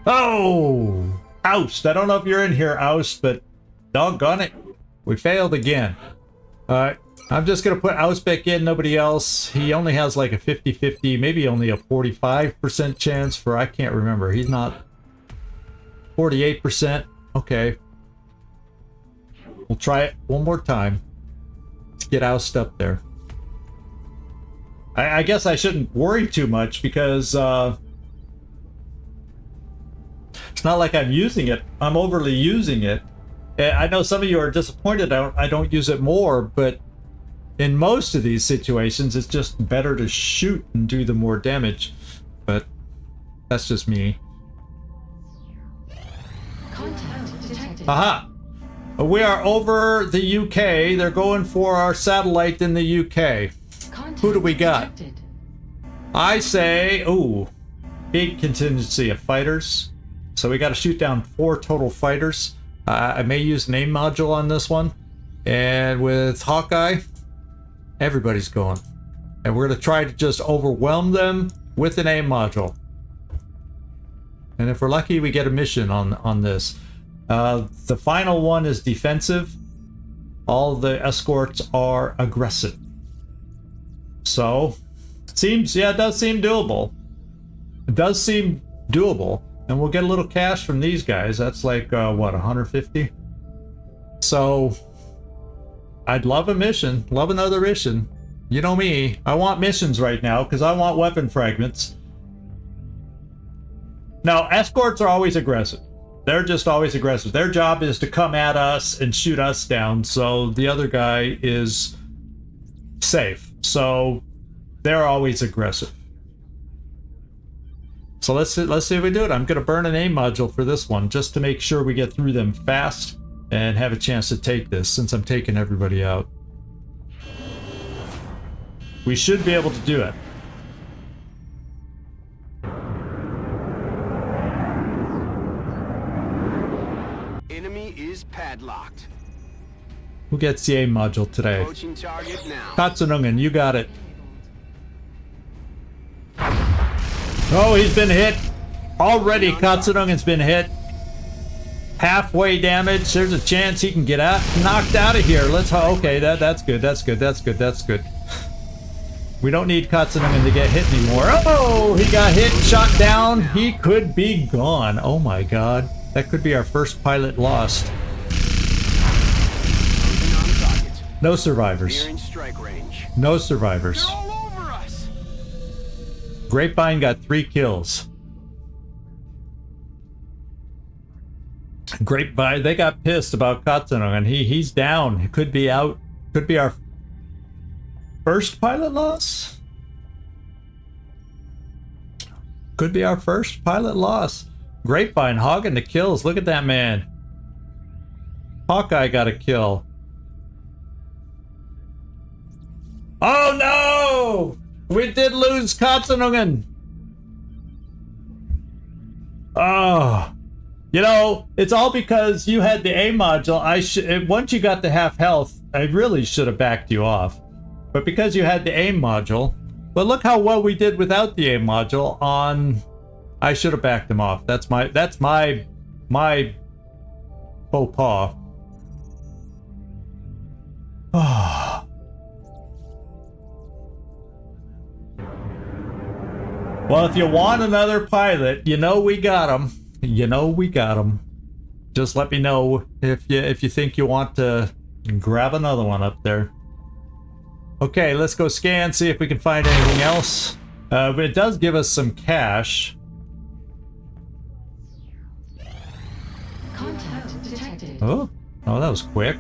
Oh! Oust! I don't know if you're in here, Oust, but doggone it. We failed again. I'm just going to put Oust back in, nobody else. He only has like a 50-50, maybe only a 45% chance for, I can't remember. He's not 48%. Okay. We'll try it one more time. Let's get Oust up there. I guess I shouldn't worry too much because it's not like I'm using it. I'm overly using it. I know some of you are disappointed I don't use it more, but in most of these situations, it's just better to shoot and do the more damage. But that's just me. Contact detected. Aha! We are over the UK. They're going for our satellite in the UK. Contact Who do we got? detected. I say, ooh, big contingency of fighters. So we got to shoot down 4 total fighters. I may use an AIM module on this one. And with Hawkeye, everybody's going. And we're going to try to just overwhelm them with an AIM module. And if we're lucky, we get a mission on this. The final one is defensive. All the escorts are aggressive. So, it does seem doable. It does seem doable. And we'll get a little cash from these guys. That's like, what, 150? So, I'd love a mission. Love another mission. You know me. I want missions right now because I want weapon fragments. Now, escorts are always aggressive. They're just always aggressive. Their job is to come at us and shoot us down. So the other guy is safe. So they're always aggressive. So let's see if we do it. I'm going to burn an AIM module for this one just to make sure we get through them fast and have a chance to take this since I'm taking everybody out. We should be able to do it. Enemy is padlocked. Who gets the AIM module today? Approaching target now. Katsunungen, you got it. Oh, he's been hit. Already, Katsunungen's been hit. Halfway damage. There's a chance he can get out, knocked out of here. Okay, that's good. That's good. We don't need Katsunungen to get hit anymore. Oh, he got hit, shot down. He could be gone. Oh my god. That could be our first pilot lost. No survivors. Nearing strike range. No survivors. They're all over us. Grapevine got 3 kills. Grapevine, they got pissed about Katsunungen. He's down. He could be out. Could be our first pilot loss. Could be our first pilot loss. Grapevine hogging the kills. Look at that man. Hawkeye got a kill. Oh no! We did lose Katsunungen. Oh. You know, it's all because you had the A module. Once you got to half health, I really should have backed you off. But because you had the AIM module, But look how well we did without the aim module on... I should have backed him off. That's my faux pas. Well, if you want another pilot, you know we got him. You know we got him. Just let me know if you think you want to grab another one up there. Okay, let's go scan, see if we can find anything else. But it does give us some cash. Contact detected. Oh, that was quick.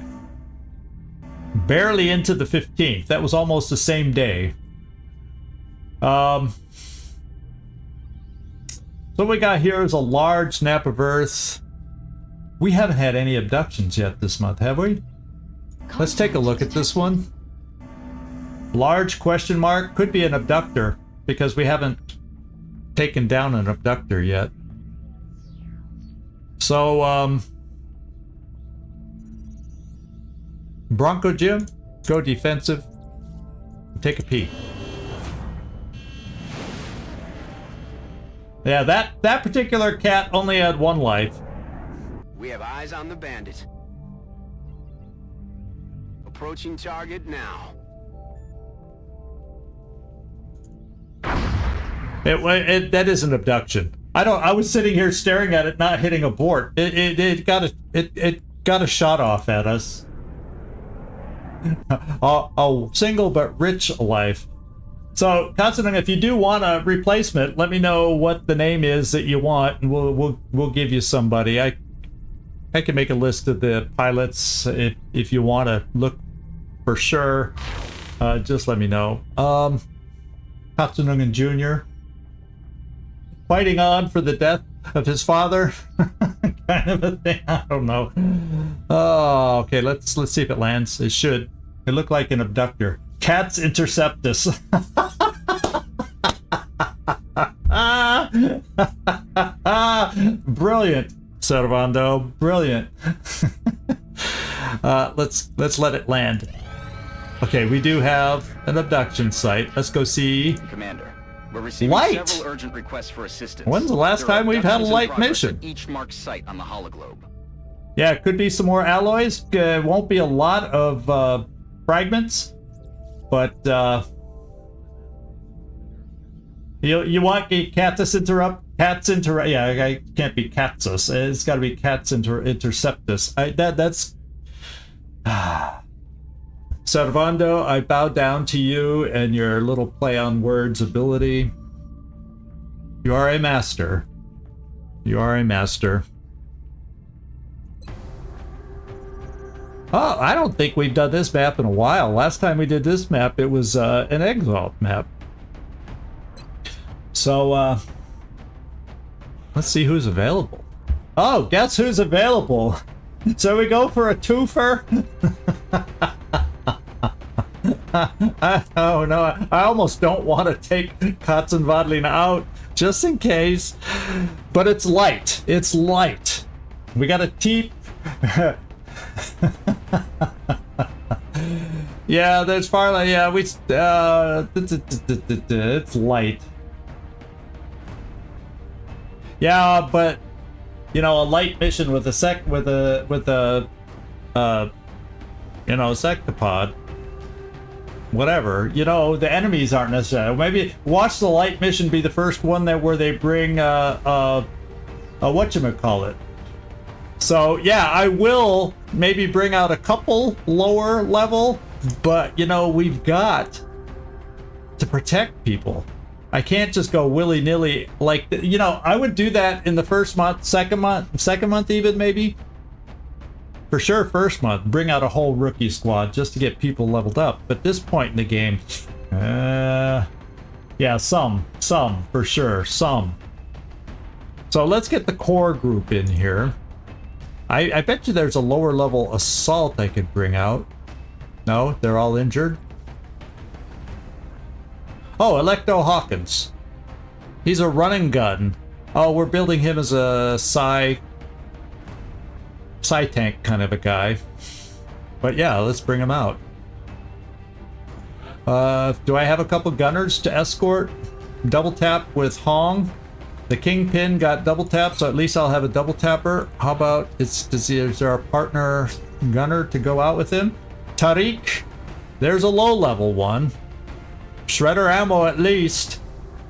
Barely into the 15th. That was almost the same day. So what we got here is a large snap of Earth. We haven't had any abductions yet this month, have we? Let's take a look at this one. Large question mark. Could be an abductor, because we haven't taken down an abductor yet. So, Bronco Jim, go defensive. Take a peek. Yeah, that particular cat only had one life. We have eyes on the bandit. Approaching target now. That is an abduction. I was sitting here staring at it, not hitting abort. It got a shot off at us. A single but rich life. So, Constantine, if you do want a replacement, let me know what the name is that you want, and we'll give you somebody. I can make a list of the pilots if you want to look for sure. Just let me know. Katsunungen Jr. fighting on for the death of his father, kind of a thing. I don't know. Oh, okay. Let's see if it lands. It should. It looked like an abductor. Cats Interceptus. Brilliant, Servando. Brilliant. Let's let it land. Okay, we do have an abduction site. Let's go see. Commander, we're receiving light. several urgent requests for assistance. When's the last time we've had a light mission? Each marked site on the hologlobe. Yeah, it could be some more alloys. Won't be a lot of fragments, but you want a Catus interrupt? Cats inter? Yeah, I can't be Catsus. It's got to be Cats interceptus. That's. Servando, I bow down to you and your little play on words ability. You are a master. You are a master. Oh, I don't think we've done this map in a while. Last time we did this map, it was an Exalt map. So, let's see who's available. Oh, guess who's available? So we go for a twofer? Oh no, I almost don't want to take Katzenwadlin out, just in case. But it's light. It's light. We got a teep. Yeah, there's Farlight. Yeah, it's light. Yeah, but you know, a light mission with a sectopod. Whatever, you know, the enemies aren't necessary. Maybe watch the light mission be the first one where they bring whatchamacallit. So yeah, I will maybe bring out a couple lower level, but you know, we've got to protect people. I can't just go willy-nilly, like, you know, I would do that in the first month, second month even, maybe. For sure, first month, bring out a whole rookie squad just to get people leveled up. But this point in the game, yeah, some, for sure, some. So let's get the core group in here. I bet you there's a lower level assault I could bring out. No, they're all injured. Oh, Electo Hawkins. He's a running gun. Oh, we're building him as a psi tank kind of a guy. But yeah, let's bring him out. Do I have a couple gunners to escort? Double tap with Hong. The Kingpin got double tap, so at least I'll have a double tapper. How about, is there a partner gunner to go out with him? Tariq. There's a low level one. Shredder ammo at least.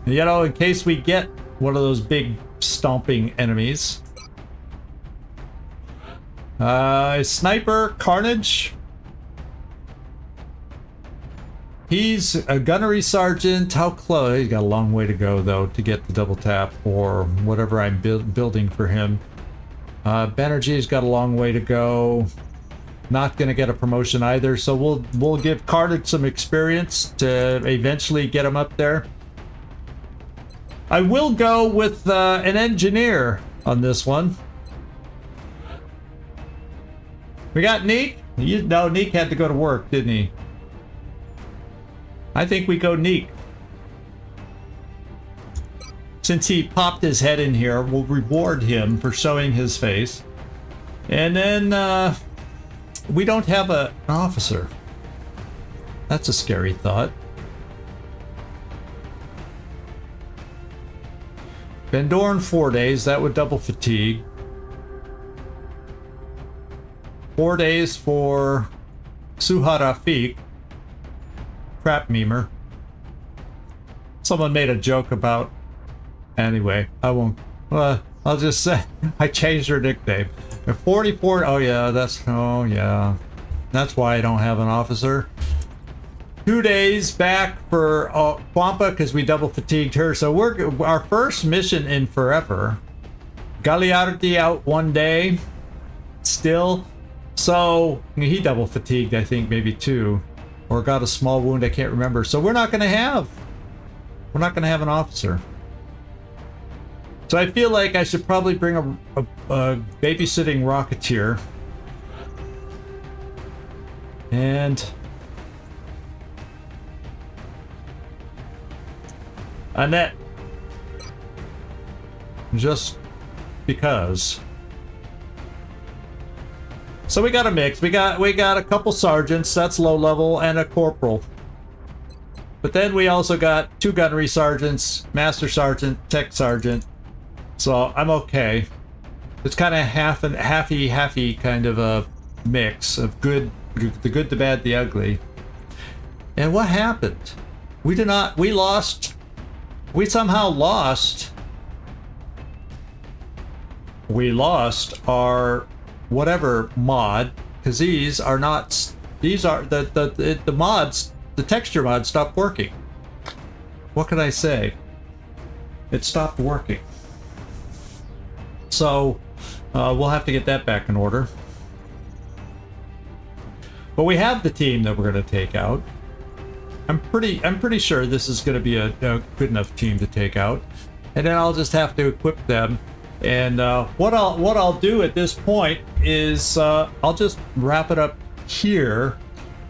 You know, in case we get one of those big stomping enemies. Sniper Carnage. He's a gunnery sergeant. How close? He's got a long way to go though to get the double tap or whatever I'm building for him. Banerjee's got a long way to go. Not gonna get a promotion either, so we'll give Carnage some experience to eventually get him up there. I will go with an engineer on this one. We got Neek. No, Neek had to go to work, didn't he? I think we go Neek. Since he popped his head in here, we'll reward him for showing his face. And then we don't have an officer. That's a scary thought. Bendorn 4 days, that would double fatigue. 4 days for Suha Rafiq. Crap memer. Someone made a joke about... Anyway, I won't... I'll just say I changed her nickname. 44... Oh yeah, that's... Oh yeah. That's why I don't have an officer. 2 days back for Kwampa because we double fatigued her. So we're our first mission in forever. Gagliardi out 1 day. Still. So he double fatigued, I think, maybe 2. Or got a small wound, I can't remember. So we're not gonna have an officer. So I feel like I should probably bring a babysitting Rocketeer. And Annette. Just because. So we got a mix. We got a couple sergeants, that's low level, and a corporal. But then we also got 2 gunnery sergeants, master sergeant, tech sergeant. So I'm okay. It's kind of half and halfy kind of a mix of the good, the bad, the ugly. And what happened? We somehow lost. We lost our whatever mod, because these are the mods, the texture mod stopped working. What could I say? It stopped working. So we'll have to get that back in order. But we have the team that we're going to take out. I'm pretty sure this is going to be a good enough team to take out, and then I'll just have to equip them. And what I'll do at this point is I'll just wrap it up here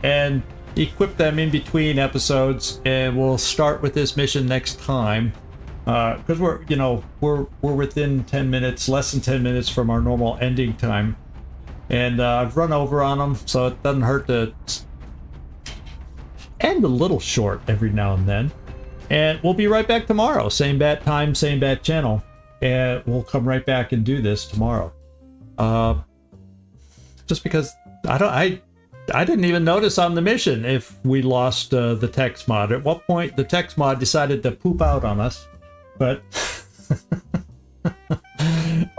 and equip them in between episodes, and we'll start with this mission next time. Because we're within 10 minutes, less than 10 minutes from our normal ending time, and I've run over on them, so it doesn't hurt to end a little short every now and then. And we'll be right back tomorrow, same bat time, same bat channel, and we'll come right back and do this tomorrow. Just because I didn't even notice on the mission if we lost the text mod. At what point the text mod decided to poop out on us. But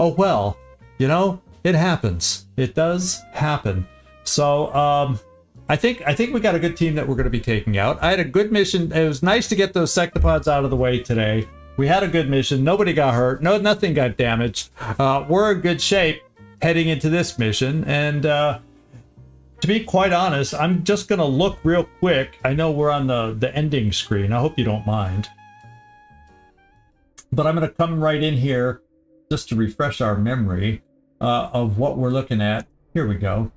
oh well, it happens. It does happen. So I think we got a good team that we're going to be taking out. I had a good mission. It was nice to get those sectopods out of the way today. We had a good mission. Nobody got hurt. Nothing got damaged. We're in good shape heading into this mission. And to be quite honest, I'm just going to look real quick. I know we're on the ending screen. I hope you don't mind. But I'm going to come right in here just to refresh our memory of what we're looking at. Here we go.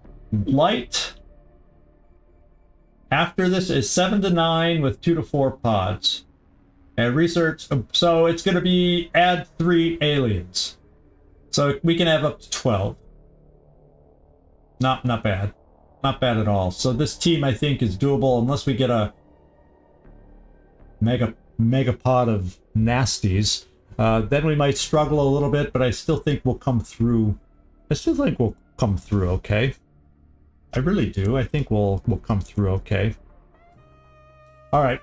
Light after this is 7 to 9 with 2 to 4 pods. And research, so it's going to be add 3 aliens. So we can have up to 12. Not bad. Not bad at all. So this team, I think, is doable unless we get a mega pot of nasties, then we might struggle a little bit, but I still think we'll come through. I still think we'll come through okay. I really do. I think we'll come through okay. All right.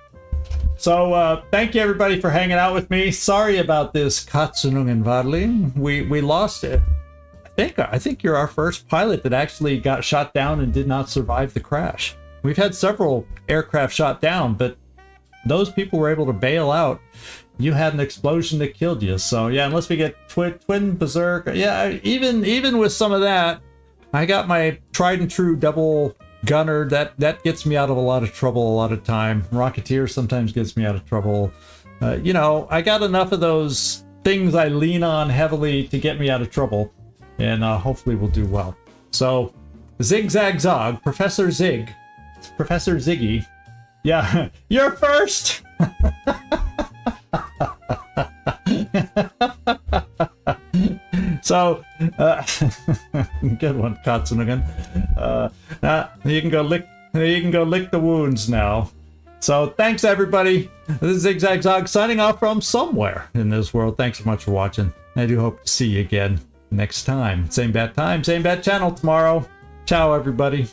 So thank you everybody for hanging out with me. Sorry about this Katsunungen Varling. We lost it. I think you're our first pilot that actually got shot down and did not survive the crash. We've had several aircraft shot down, but those people were able to bail out. You had an explosion that killed you. So yeah, unless we get twin berserk, yeah, even with some of that, I got my tried and true double gunner. That gets me out of a lot of trouble a lot of time. Rocketeer sometimes gets me out of trouble. You know, I got enough of those things I lean on heavily to get me out of trouble, and hopefully we'll do well. So, Zigzag Zog, Professor Ziggy. Yeah, you're first! So, good one, Katsunugan. You can go lick the wounds now. So, thanks everybody. This is Zigzag Zog signing off from somewhere in this world. Thanks so much for watching. I do hope to see you again next time. Same bat time, same bat channel tomorrow. Ciao, everybody.